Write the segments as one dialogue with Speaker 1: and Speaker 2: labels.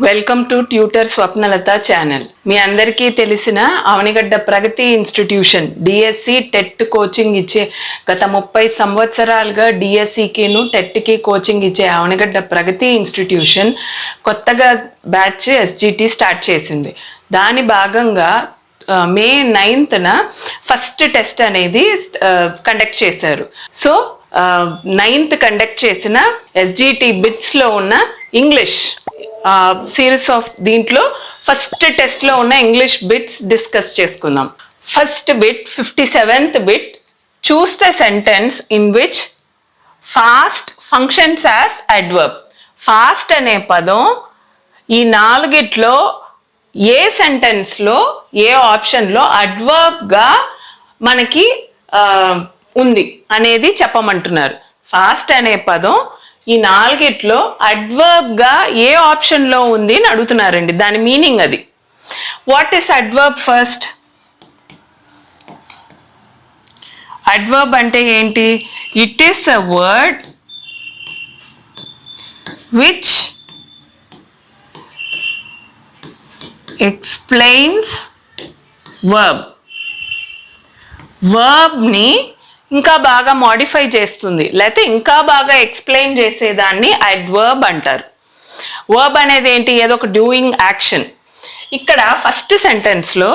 Speaker 1: Welcome to tutor Swapnalatha channel. మీ అందరికీ తెలిసిన Avanigadda Pragathi institution DSC TET coaching ఇచ్చే గత 30 సంవత్సరాలుగా డిఎస్సికిను టెట్కి కోచింగ్ ఇచ్చే అవనిగడ్డ ప్రగతి ఇన్స్టిట్యూషన్ కొత్తగా బ్యాచ్ ఎస్జిటి స్టార్ట్ చేసింది. దాని భాగంగా మే 9న ఫస్ట్ టెస్ట్ అనేది కండక్ట్ చేశారు. సో 9th కండక్ట్ చేసిన ఎస్జిటి బిట్స్లో ఉన్న ఇంగ్లీష్ సిరీస్ ఆఫ్ దీంట్లో ఫస్ట్ టెస్ట్లో ఉన్న ఇంగ్లీష్ బిట్స్ డిస్కస్ చేసుకుందాం. First bit 57th bit, choose the sentence in which fast functions as adverb. Fast అనే పదం ఈ నాలుగిట్లో ఏ సెంటెన్స్లో ఏ ఆప్షన్లో అడ్వర్బ్గా మనకి ఉంది అనేది చెప్పమంటున్నారు. ఫాస్ట్ అనే పదం ఈ నాలుగిట్లో అడ్వర్బ్గా ఏ ఆప్షన్లో ఉంది అని అడుగుతున్నారండి. దాని మీనింగ్ అది. What is adverb? First adverb అంటే ఏంటి? It is a word which explains verb. వర్బ్ని ఇంకా బాగా మాడిఫై చేస్తుంది, లేకపోతే ఇంకా బాగా ఎక్స్ప్లెయిన్ చేసేదాన్ని అడ్వర్బ్ అంటారు. వర్బ్ అనేది ఏంటి? ఏదో ఒక డూయింగ్ యాక్షన్. ఇక్కడ ఫస్ట్ సెంటెన్స్లో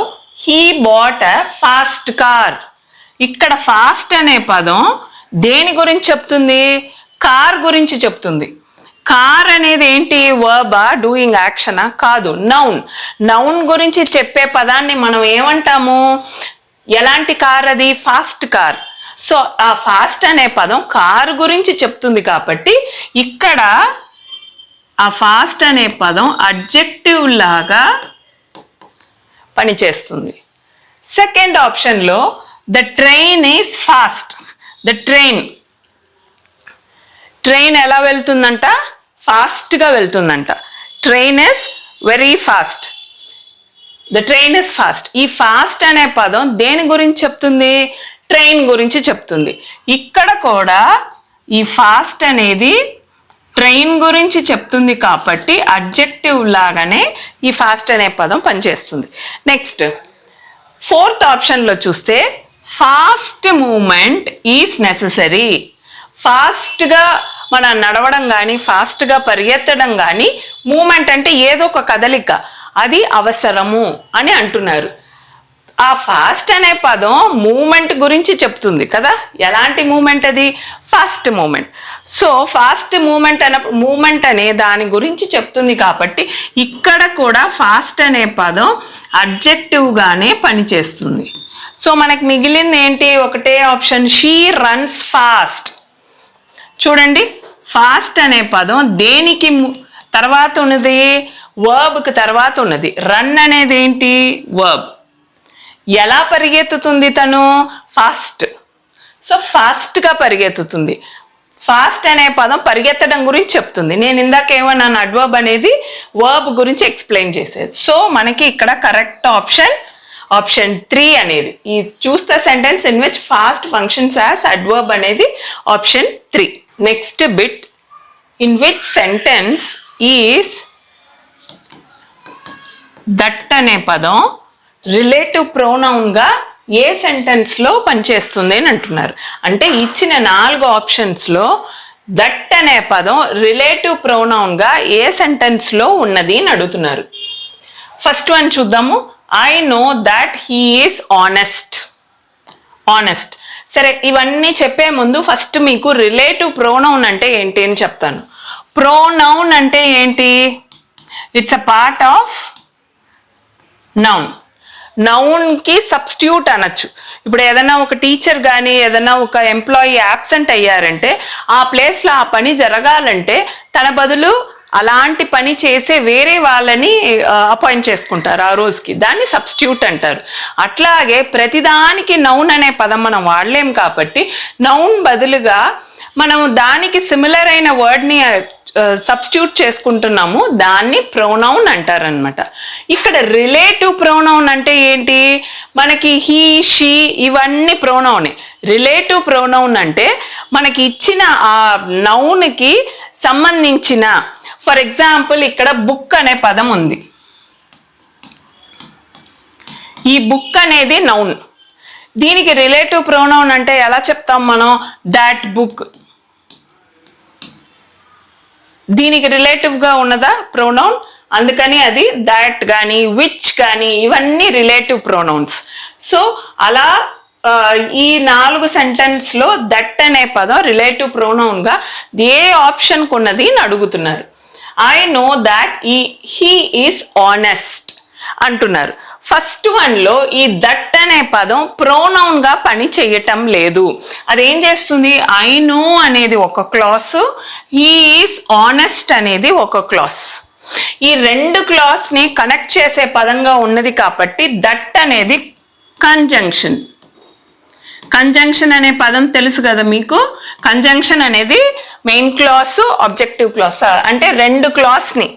Speaker 1: he bought a fast car. ఇక్కడ ఫాస్ట్ అనే పదం దేని గురించి చెప్తుంది? కార్ గురించి చెప్తుంది. కార్ అనేది ఏంటి? వర్బా, డూయింగ్ యాక్షనా? కాదు, నౌన్. నౌన్ గురించి చెప్పే పదాన్ని మనం ఏమంటాము? ఎలాంటి కార్ అది? Fast car. సో ఆ ఫాస్ట్ అనే పదం కారు గురించి చెప్తుంది కాబట్టి ఇక్కడ ఆ ఫాస్ట్ అనే పదం అడ్జెక్టివ్ లాగా పనిచేస్తుంది. సెకండ్ ఆప్షన్లో the train is fast. The train ఎలా వెళ్తుందంట? ఫాస్ట్గా వెళ్తుందంట. Train is very fast. The train is fast. ఈ ఫాస్ట్ అనే పదం దేని గురించి చెప్తుంది? ట్రైన్ గురించి చెప్తుంది. ఇక్కడ కూడా ఈ ఫాస్ట్ అనేది ట్రైన్ గురించి చెప్తుంది కాబట్టి అడ్జెక్టివ్ లాగానే ఈ ఫాస్ట్ అనే పదం పనిచేస్తుంది. నెక్స్ట్ ఫోర్త్ ఆప్షన్లో చూస్తే ఫాస్ట్ మూమెంట్ ఈజ్ నెససరీ. ఫాస్ట్గా మనం నడవడం కానీ ఫాస్ట్గా పరిగెత్తడం కానీ, మూమెంట్ అంటే ఏదో ఒక కదలిక, అది అవసరము అని అంటున్నారు. ఆ ఫాస్ట్ అనే పదం మూమెంట్ గురించి చెప్తుంది కదా. ఎలాంటి మూమెంట్ అది? Fast moment. So fast moment అనే దాని గురించి చెప్తుంది కాబట్టి ఇక్కడ కూడా ఫాస్ట్ అనే పదం అడ్జెక్టివ్గానే పనిచేస్తుంది. సో మనకు మిగిలింది ఏంటి? ఒకటే ఆప్షన్, షీ రన్స్ ఫాస్ట్. చూడండి, ఫాస్ట్ అనే పదం దేనికి తర్వాత ఉన్నది? వర్బ్కి తర్వాత ఉన్నది. రన్ అనేది ఏంటి? వర్బ్. ఎలా పరిగెత్తుతుంది తను? ఫాస్ట్. సో ఫాస్ట్గా పరిగెత్తుతుంది. ఫాస్ట్ అనే పదం పరిగెత్తడం గురించి చెప్తుంది. నేను ఇందాక ఏమన్నాను? అడ్వర్బ్ అనేది వర్బ్ గురించి ఎక్స్ప్లెయిన్ చేసేది. సో మనకి ఇక్కడ కరెక్ట్ ఆప్షన్ 3 అనేది. ఈ choose the sentence in which fast functions as adverb అనేది option 3. Next bit, in which sentence is that అనే పదం రిలేటివ్ ప్రొనౌన్గా ఏ సెంటెన్స్లో పనిచేస్తుంది అని అంటున్నారు. అంటే ఇచ్చిన 4 ఆప్షన్స్లో దట్ అనే పదం రిలేటివ్ ప్రొనౌన్గా ఏ సెంటెన్స్లో ఉన్నది అని అడుగుతున్నారు. ఫస్ట్ వన్ చూద్దాము. I know that he is honest. సరే, ఇవన్నీ చెప్పే ముందు ఫస్ట్ మీకు రిలేటివ్ ప్రొనౌన్ అంటే ఏంటి అని చెప్తాను. ప్రొనౌన్ అంటే ఏంటి? It's a part of noun. నౌన్కి సబ్స్టిట్యూట్ అనొచ్చు. ఇప్పుడు ఏదైనా ఒక టీచర్ కానీ ఏదైనా ఒక ఎంప్లాయీ యాబ్సెంట్ అయ్యారంటే ఆ ప్లేస్లో ఆ పని జరగాలంటే తన బదులు అలాంటి పని చేసే వేరే వాళ్ళని అపాయింట్ చేసుకుంటారు ఆ రోజుకి. దాన్ని సబ్స్టిట్యూట్ అంటారు. అట్లాగే ప్రతిదానికి నౌన్ అనే పదం మనం వాడలేం కాబట్టి నౌన్ బదులుగా మనం దానికి సిమిలర్ అయిన వర్డ్ని సబ్స్టిట్యూట్ చేసుకుంటున్నాము. దాన్ని ప్రొనౌన్ అంటారనమాట. ఇక్కడ రిలేటివ్ ప్రొనౌన్ అంటే ఏంటి? మనకి హీ, షీ ఇవన్నీ ప్రొనౌనే. రిలేటివ్ ప్రొనౌన్ అంటే మనకి ఇచ్చిన ఆ నౌన్కి సంబంధించిన ఫర్ ఎగ్జాంపుల్ ఇక్కడ బుక్ అనే పదం ఉంది. ఈ బుక్ అనేది నౌన్. దీనికి రిలేటివ్ ప్రొనౌన్ అంటే ఎలా చెప్తాం మనం? That book. దీనికి రిలేటివ్గా ఉన్నదా ప్రొనౌన్? అందుకని అది దాట్ కానీ విచ్ కానీ ఇవన్నీ రిలేటివ్ ప్రొనౌన్స్. సో అలా ఈ 4 సెంటెన్స్లో దట్ అనే పదం రిలేటివ్ ప్రొనౌన్గా ఏ ఆప్షన్కి ఉన్నది అని అడుగుతున్నారు. I know that he is honest అంటున్నారు. ఫస్ట్ వన్లో ఈ దట్ అనే పదం ప్రొనౌన్గా పని చేయటం లేదు. అదేం చేస్తుంది? ఐ నో అనేది ఒక క్లాసు, హీ ఈస్ ఆనెస్ట్ అనేది ఒక క్లాస్. ఈ 2 క్లాస్ని కనెక్ట్ చేసే పదంగా ఉన్నది కాబట్టి దట్ అనేది కంజంక్షన్. కంజంక్షన్ అనే పదం తెలుసు కదా మీకు. కంజంక్షన్ అనేది మెయిన్ క్లాసు ఆబ్జెక్టివ్ క్లాస్, అంటే 2 క్లాస్ని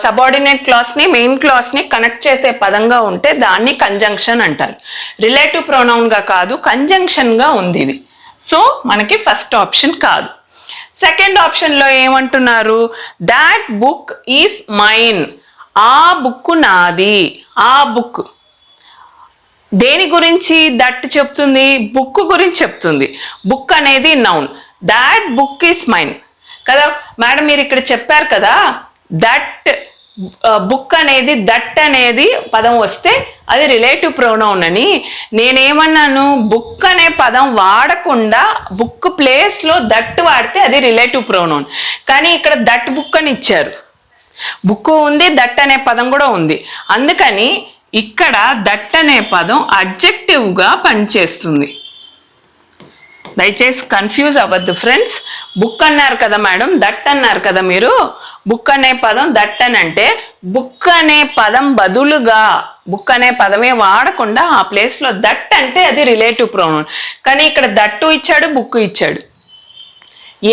Speaker 1: సబార్డినేట్ క్లాస్ని మెయిన్ క్లాస్ని కనెక్ట్ చేసే పదంగా ఉంటే దాన్ని కంజంక్షన్ అంటారు. రిలేటివ్ ప్రొనౌన్గా కాదు, కంజంక్షన్గా ఉంది ఇది. సో మనకి ఫస్ట్ ఆప్షన్ కాదు. సెకండ్ ఆప్షన్లో ఏమంటున్నారు? That book is mine. ఆ బుక్ నాది. ఆ బుక్ దేని గురించి దట్ చెప్తుంది? బుక్ గురించి చెప్తుంది. బుక్ అనేది noun. That book is mine కదా మేడం. మీరు ఇక్కడ చెప్పారు కదా దట్ బుక్ అనేది దట్ అనేది పదం వస్తే అది రిలేటివ్ ప్రొనౌన్ అని. నేనేమన్నాను? బుక్ అనే పదం వాడకుండా బుక్ ప్లేస్లో దట్ వాడితే అది రిలేటివ్ ప్రొనౌన్. కానీ ఇక్కడ దట్ బుక్ అని ఇచ్చారు. బుక్ ఉంది, దట్ అనే పదం కూడా ఉంది. అందుకని ఇక్కడ దట్ అనే పదం అడ్జెక్టివ్గా పనిచేస్తుంది. దయచేసి కన్ఫ్యూజ్ అవ్వద్దు ఫ్రెండ్స్. బుక్ అన్నారు కదా మేడం, దట్ అన్నారు కదా మీరు. బుక్ అనే పదం దట్ అని అంటే బుక్ అనే పదం బదులుగా బుక్ అనే పదమే వాడకుండా ఆ ప్లేస్లో దట్ అంటే అది రిలేటివ్ ప్రొనౌన్. కానీ ఇక్కడ దట్టు ఇచ్చాడు, బుక్ ఇచ్చాడు.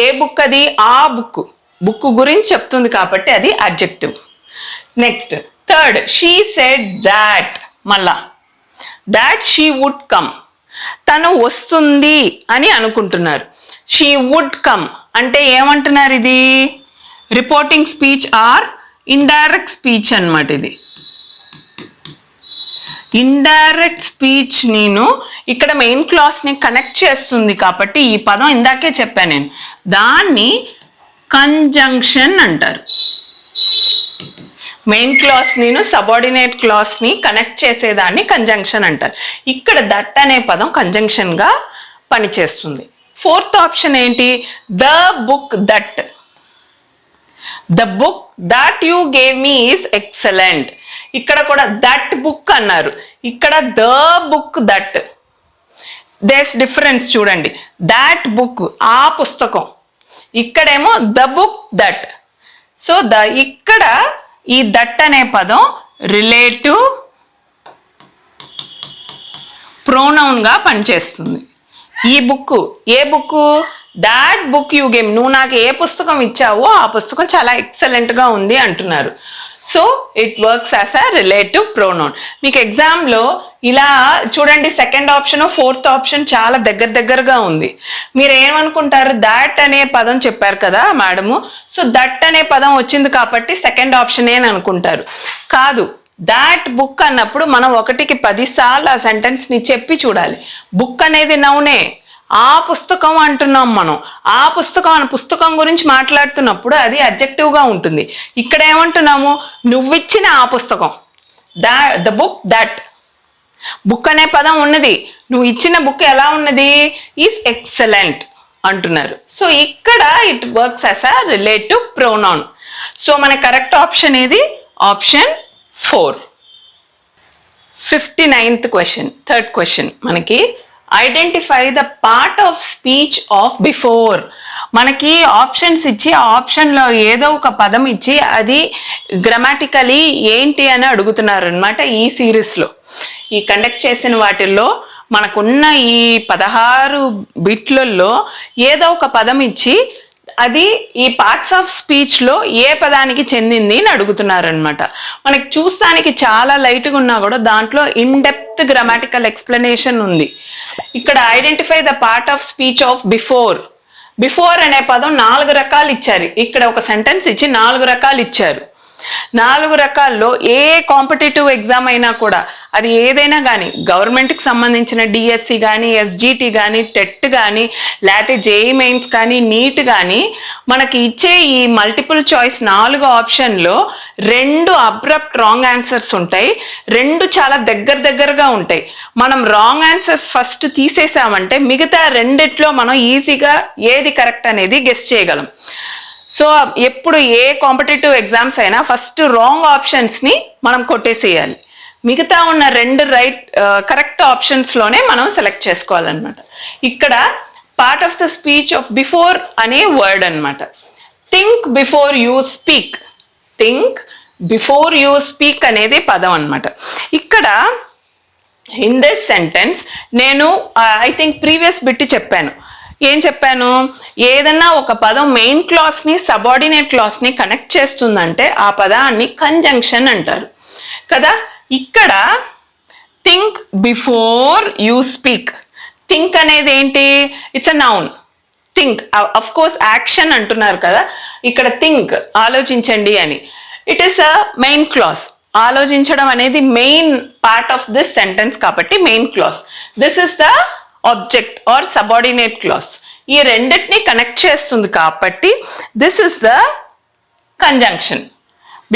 Speaker 1: ఏ బుక్ అది? ఆ బుక్. బుక్ గురించి చెప్తుంది కాబట్టి అది adjective. Next third, she said that. మళ్ళా దాట్ షీ వుడ్ కమ్. తను వస్తుంది అని అనుకుంటున్నారు. షీ వుడ్ కమ్ అంటే ఏమంటున్నారు? ఇది reporting speech are indirect speech అన్నమాట. ఇది ఇండైరెక్ట్ స్పీచ్. నేను ఇక్కడ మెయిన్ క్లాస్ని కనెక్ట్ చేస్తుంది కాబట్టి ఈ పదం ఇందాకే చెప్పాను నేను, దాన్ని కంజంక్షన్ అంటారు. మెయిన్ క్లాస్ నేను సబార్డినేట్ క్లాస్ని కనెక్ట్ చేసేదాన్ని కంజంక్షన్ అంటారు. ఇక్కడ దట్ అనే పదం కంజంక్షన్గా పనిచేస్తుంది. ఫోర్త్ ఆప్షన్ ఏంటి? The book that. The book that you gave me is excellent. ఇక్కడ కూడా దట్ బుక్ అన్నారు, ఇక్కడ the book that. These difference చూడండి. దాట్ బుక్ ఆ పుస్తకం, ఇక్కడేమో ద బుక్ దట్. సో ఇక్కడ ఈ దట్ అనే పదం రిలేటివ్ ప్రొనౌన్గా పనిచేస్తుంది. ఈ book A book? That book you game. నువ్వు నాకు ఏ పుస్తకం ఇచ్చావో ఆ పుస్తకం చాలా ఎక్సలెంట్గా ఉంది అంటున్నారు. So it works as a relative pronoun. మీకు ఎగ్జామ్లో ఇలా చూడండి, సెకండ్ ఆప్షన్ ఫోర్త్ ఆప్షన్ చాలా దగ్గరగా ఉంది. మీరు ఏమనుకుంటారు? దాట్ అనే పదం చెప్పారు కదా మేడము, సో దట్ అనే పదం వచ్చింది కాబట్టి సెకండ్ ఆప్షన్ అని అనుకుంటారు. కాదు, దాట్ బుక్ అన్నప్పుడు మనం 1కి 10 సార్లు ఆ సెంటెన్స్ని చెప్పి చూడాలి. బుక్ అనేది నౌనే, ఆ పుస్తకం అంటున్నాం మనం. ఆ పుస్తకం గురించి మాట్లాడుతున్నప్పుడు అది అడ్జెక్టివ్గా ఉంటుంది. ఇక్కడ ఏమంటున్నాము? నువ్విచ్చిన ఆ పుస్తకం, ద బుక్ దట్. బుక్ అనే పదం ఉన్నది, నువ్వు ఇచ్చిన బుక్ ఎలా ఉన్నది? ఈజ్ ఎక్సలెంట్ అంటున్నారు. సో ఇక్కడ it works as a relative pronoun. So మన కరెక్ట్ ఆప్షన్ ఏది? Option 4. 59th question, third question మనకి identify the part of speech of before. మనకి ఆప్షన్స్ ఇచ్చి ఆ ఆప్షన్లో ఏదో ఒక పదం ఇచ్చి అది గ్రామాటికలీ ఏంటి అని అడుగుతున్నారు అనమాట. ఈ సిరీస్లో ఈ కండక్ట్ చేసిన వాటిల్లో మనకున్న ఈ 16 బిట్లలో ఏదో ఒక పదం ఇచ్చి అది ఈ పార్ట్స్ ఆఫ్ స్పీచ్లో ఏ పదానికి చెందింది అని అడుగుతున్నారనమాట. మనకి చూస్తానికి చాలా లైట్గా ఉన్నా కూడా దాంట్లో ఇన్డెప్త్ గ్రామాటికల్ ఎక్స్ప్లెనేషన్ ఉంది. ఇక్కడ identify the part of speech of before. Before అనే పదం 4 రకాలు ఇచ్చారు. ఇక్కడ ఒక సెంటెన్స్ ఇచ్చి 4 రకాలు ఇచ్చారు. 4 రకాల్లో ఏ కాంపిటేటివ్ ఎగ్జామ్ అయినా కూడా అది ఏదైనా కానీ గవర్నమెంట్కి సంబంధించిన డిఎస్సి కానీ ఎస్జిటి కానీ టెట్ కానీ లేకపోతే జేఈ మెయిన్స్ కానీ నీట్ కానీ మనకి ఇచ్చే ఈ మల్టిపుల్ చాయిస్ 4 ఆప్షన్లో 2 అబ్రప్ట్ రాంగ్ ఆన్సర్స్ ఉంటాయి, 2 చాలా దగ్గరగా ఉంటాయి. మనం రాంగ్ ఆన్సర్స్ ఫస్ట్ తీసేసామంటే మిగతా రెండిట్లో మనం ఈజీగా ఏది కరెక్ట్ అనేది గెస్ చేయగలం. సో ఎప్పుడు ఏ కాంపిటేటివ్ ఎగ్జామ్స్ అయినా ఫస్ట్ రాంగ్ ఆప్షన్స్ని మనం కొట్టేసేయాలి, మిగతా ఉన్న 2 కరెక్ట్ ఆప్షన్స్లోనే మనం సెలెక్ట్ చేసుకోవాలన్నమాట. ఇక్కడ part of the speech of before అనే వర్డ్ అనమాట. Think before you speak, think before you speak అనేది పదం అనమాట. ఇక్కడ ఇన్ దిస్ సెంటెన్స్ నేను ఐ థింక్ ప్రీవియస్ బిట్ చెప్పాను. ఏం చెప్పాను? ఏదన్నా ఒక పదం మెయిన్ క్లాస్ని సబార్డినేట్ క్లాస్ని కనెక్ట్ చేస్తుందంటే ఆ పదాన్ని కంజంక్షన్ అంటారు కదా. ఇక్కడ think before you speak, think అనేది ఏంటి? It's a noun. Think of course action అంటున్నారు కదా, ఇక్కడ థింక్ ఆలోచించండి అని. It is a main clause. ఆలోచించడం అనేది main part of this sentence కాబట్టి main clause. This is the object or subordinate clause. ఈ రెండింటిని కనెక్ట్ చేస్తుంది కాబట్టి this is the conjunction.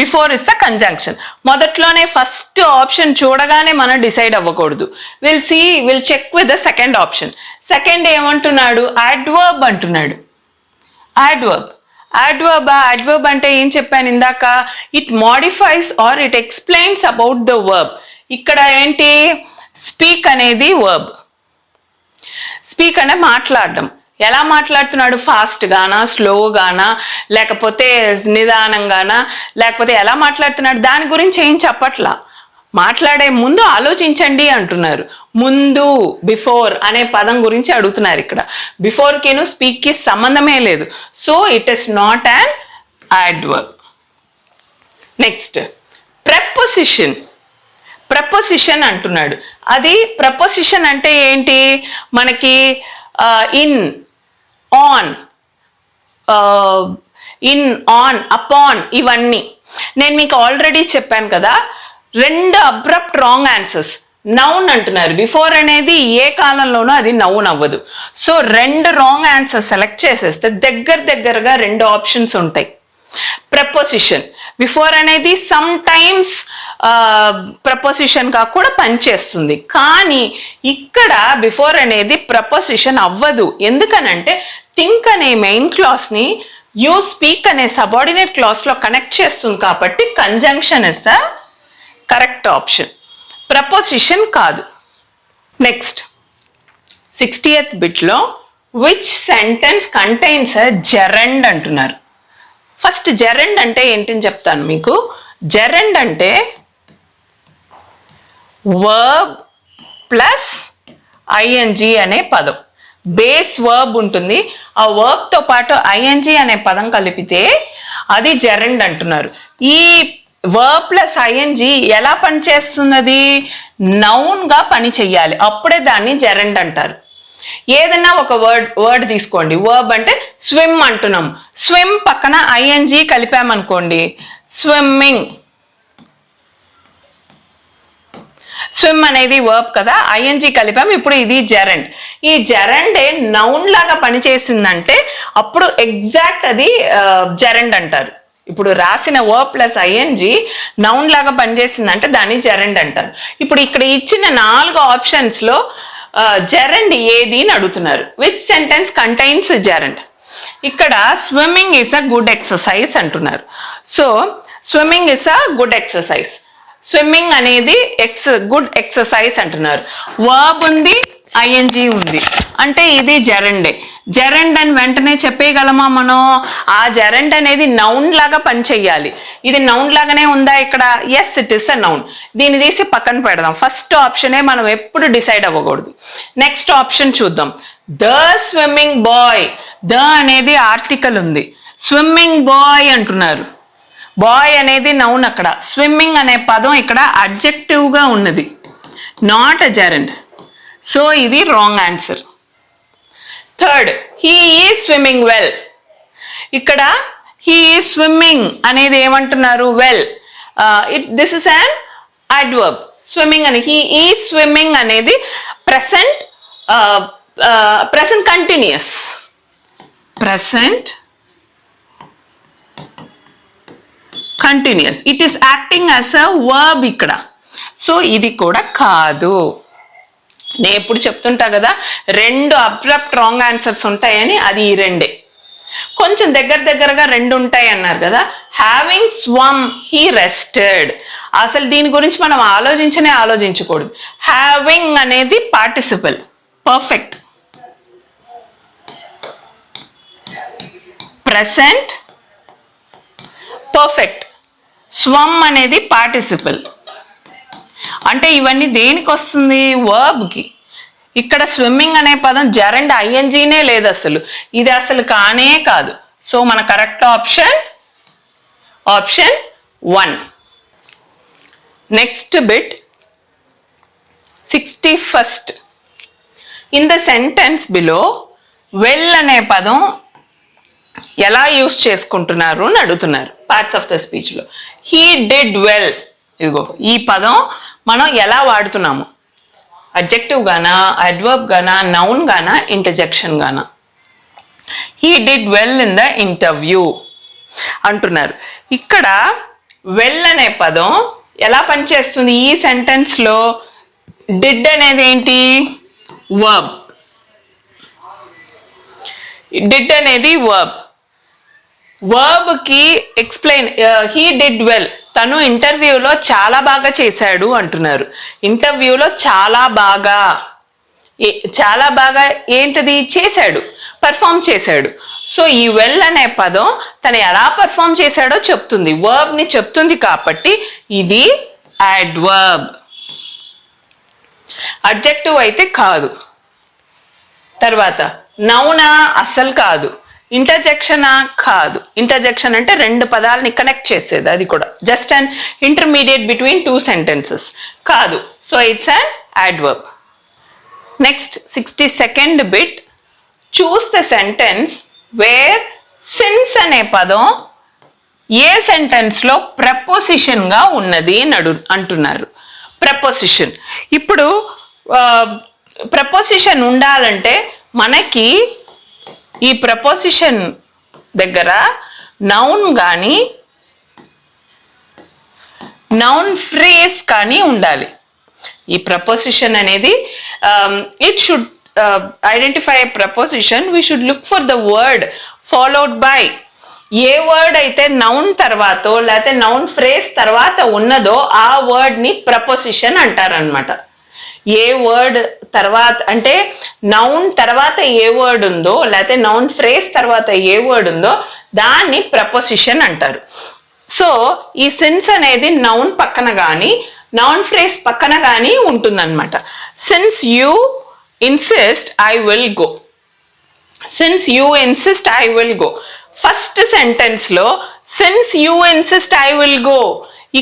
Speaker 1: Before is the conjunction. మొదట్లోనే ఫస్ట్ ఆప్షన్ చూడగానే మనం డిసైడ్ అవ్వకూడదు. Will check with the second option. Second ఏమంటున్నాడు? అడ్వర్బ్ అంటున్నాడు. అడ్వర్బ్ అంటే ఏం చెప్పాను ఇందాక? It modifies or it explains about the verb. ఇక్కడ ఏంటి? స్పీక్ అనేది వర్బ్. స్పీక్ అంటే మాట్లాడడం. ఎలా మాట్లాడుతున్నాడు? ఫాస్ట్ గానా, స్లో గానా, లేకపోతే నిదానంగానా, లేకపోతే ఎలా మాట్లాడుతున్నాడు దాని గురించి ఏం చెప్పట్లా. మాట్లాడే ముందు ఆలోచించండి అంటున్నారు. ముందు బిఫోర్ అనే పదం గురించి అడుగుతున్నారు. ఇక్కడ బిఫోర్కిను స్పీక్కి సంబంధమే లేదు. So it is not an adverb. Next preposition. Preposition అంటున్నాడు. అది ప్రపోజిషన్ అంటే ఏంటి? మనకి ఇన్, ఆన్, అపాన్ ఇవన్నీ నేను మీకు ఆల్రెడీ చెప్పాను కదా. 2 అబ్రప్ట్ రాంగ్ ఆన్సర్స్. నౌన్ అంటున్నారు. బిఫోర్ అనేది ఏ కాలంలోనూ అది నౌన్ అవ్వదు. సో 2 రాంగ్ ఆన్సర్స్ సెలెక్ట్ చేసేస్తే దగ్గరగా 2 ఆప్షన్స్ ఉంటాయి. ప్రపోజిషన్ బిఫోర్ అనేది సమ్ టైమ్స్ ప్రపోజిషన్గా కూడా పనిచేస్తుంది. కానీ ఇక్కడ బిఫోర్ అనేది ప్రపోజిషన్ అవ్వదు. ఎందుకనంటే థింక్ అనే మెయిన్ క్లాస్ని యూ స్పీక్ అనే సబార్డినేట్ క్లాస్లో కనెక్ట్ చేస్తుంది కాబట్టి conjunction is the correct option, preposition కాదు. నెక్స్ట్ 60th బిట్లో which sentence contains a gerund అంటున్నారు. ఫస్ట్ జెరండ్ అంటే ఏంటని చెప్తాను మీకు. జెరండ్ అంటే వర్బ్ ప్లస్ ఐఎన్జి అనే పదం. బేస్ వర్బ్ ఉంటుంది, ఆ వర్బ్తో పాటు ఐఎన్జి అనే పదం కలిపితే అది జెరండ్ అంటున్నారు. ఈ వర్బ్ ప్లస్ ఐఎన్జి ఎలా పనిచేస్తున్నది? నౌన్గా పని చెయ్యాలి, అప్పుడే దాన్ని జెరండ్ అంటారు. ఏదన్నా ఒక వర్డ్ తీసుకోండి. వర్బ్ అంటే స్విమ్ అంటున్నాం. స్విమ్ పక్కన ఐఎన్జి కలిపామనుకోండి, స్విమ్మింగ్. స్విమ్ అనేది వర్బ్ కదా, ఐఎన్జి కలిపాం, ఇప్పుడు ఇది జెరండ్. ఈ జెరండే నౌన్ లాగా పనిచేసిందంటే అప్పుడు ఎగ్జాక్ట్ అది జెరండ్ అంటారు. ఇప్పుడు రాసిన వర్బ్ ప్లస్ ఐఎన్జి నౌన్ లాగా పనిచేసిందంటే దాన్ని జెరండ్ అంటారు. ఇప్పుడు ఇక్కడ ఇచ్చిన 4 ఆప్షన్స్లో జెరండ్ ఏది అని అడుగుతున్నారు. Which sentence contains gerund? ఇక్కడ swimming is a good exercise అంటున్నారు. So swimming is a good exercise. Swimming అనేది గుడ్ ఎక్సర్సైజ్ అంటున్నారు. వర్బ్ ఉంది, ఐఎన్జి ఉంది, అంటే ఇది జెరండే. జెరండ్ అని వెంటనే చెప్పేయగలమా మనం? ఆ జెరండ్ అనేది నౌన్ లాగా పనిచేయాలి. ఇది నౌన్ లాగానే ఉందా ఇక్కడ? Yes, it is a noun. దీన్ని తీసి పక్కన పెడదాం. ఫస్ట్ ఆప్షనే మనం ఎప్పుడు డిసైడ్ అవ్వకూడదు. నెక్స్ట్ ఆప్షన్ చూద్దాం. The swimming boy. ద అనేది ఆర్టికల్ ఉంది, స్విమ్మింగ్ బాయ్ అంటున్నారు. బాయ్ అనేది నౌన్, అక్కడ స్విమ్మింగ్ అనే పదం ఇక్కడ అడ్జెక్టివ్గా ఉన్నది, నాట్ అ జెరండ్. సో ఇది wrong answer. Third, he is swimming well. ఇక్కడ హీ ఈజ్ స్విమ్మింగ్ అనేది ఏమంటున్నారు? Well. This is an adverb. Swimming అని, హీ ఈజ్ స్విమ్మింగ్ అనేది present continuous. Present continuous. It is acting as a verb ఇక్కడ. So ఇది కూడా కాదు. నేను ఎప్పుడు చెప్తుంటా కదా, 2 అబ్రప్ట్ రాంగ్ ఆన్సర్స్ ఉంటాయని, అది ఈ 2. కొంచెం దగ్గరగా 2 ఉంటాయి అన్నారు కదా. Having swum he rested. అసలు దీని గురించి మనం ఆలోచించకూడదు. హ్యావింగ్ అనేది participle, perfect. Present perfect. Swum అనేది పార్టిసిపల్. అంటే ఇవన్నీ దేనికి వస్తుంది? వర్బ్కి. ఇక్కడ స్విమ్మింగ్ అనే పదం జరండ్ ఐఎన్జీనే లేదు అసలు. ఇది అసలు కానే కాదు. సో మన correct option 1. Next bit 61st. In the sentence below well అనే పదం ఎలా యూజ్ చేసుకుంటున్నారు అని అడుగుతున్నారు పార్ట్స్ ఆఫ్ ద స్పీచ్లో. He did well. ఇదిగో ఈ పదం మనం ఎలా వాడుతున్నాము? అడ్జెక్టివ్ గానా, అడ్వర్బ్ గానా, నౌన్ గానా, ఇంటర్జెక్షన్ గానా? He did well in the interview అంటున్నారు. ఇక్కడ వెల్ అనే పదం ఎలా పనిచేస్తుంది ఈ సెంటెన్స్లో? డిడ్ అనేది ఏంటి? వర్బ్. డిడ్ అనేది వర్బ్. వర్బ్కి ఎక్స్ప్లెయిన్, హీ డిడ్ వెల్, తను ఇంటర్వ్యూలో చాలా బాగా చేశాడు అంటున్నారు. ఇంటర్వ్యూలో చాలా బాగా ఏంటిది? చేశాడు, పర్ఫామ్ చేశాడు. సో ఈ వెల్ అనే పదం తను ఎలా పర్ఫామ్ చేశాడో చెప్తుంది, వర్బ్ని చెప్తుంది. కాబట్టి ఇది అడ్వర్బ్. అడ్జెక్టివ్ అయితే కాదు. తర్వాత నౌనా? అస్సలు కాదు. ఇంటర్జెక్షనా? కాదు. ఇంటర్జెక్షన్ అంటే 2 పదాలని కనెక్ట్ చేసేది, అది కూడా just an intermediate between 2 sentences. కాదు. So it's an adverb. Next 62nd bit. Choose the sentence where since అనే పదం ఏ సెంటెన్స్లో ప్రపోజిషన్గా ఉన్నది అని అంటున్నారు. ప్రపోజిషన్. ఇప్పుడు ప్రపోజిషన్ ఉండాలంటే మనకి ఈ ప్రపోజిషన్ దగ్గర నౌన్ కానీ నౌన్ ఫ్రేజ్ కానీ ఉండాలి. ఈ ప్రపోజిషన్ అనేది it should identify a preposition. We should look for the word followed by. ఏ వర్డ్ అయితే నౌన్ తర్వాతో లేకపోతే నౌన్ ఫ్రేజ్ తర్వాత ఉన్నదో ఆ వర్డ్ని ప్రపోజిషన్ అంటారనమాట. ఏ వర్డ్ తర్వాత అంటే నౌన్ తర్వాత ఏ వర్డ్ ఉందో లేకపోతే నౌన్ ఫ్రేజ్ తర్వాత ఏ వర్డ్ ఉందో దాన్ని ప్రపోజిషన్ అంటారు. సో ఈ సిన్స్ అనేది నౌన్ పక్కన కానీ నౌన్ ఫ్రేజ్ పక్కన కానీ ఉంటుందన్నమాట. Since you insist I will go. Since you insist I will go. First సెంటెన్స్లో since you insist I will go,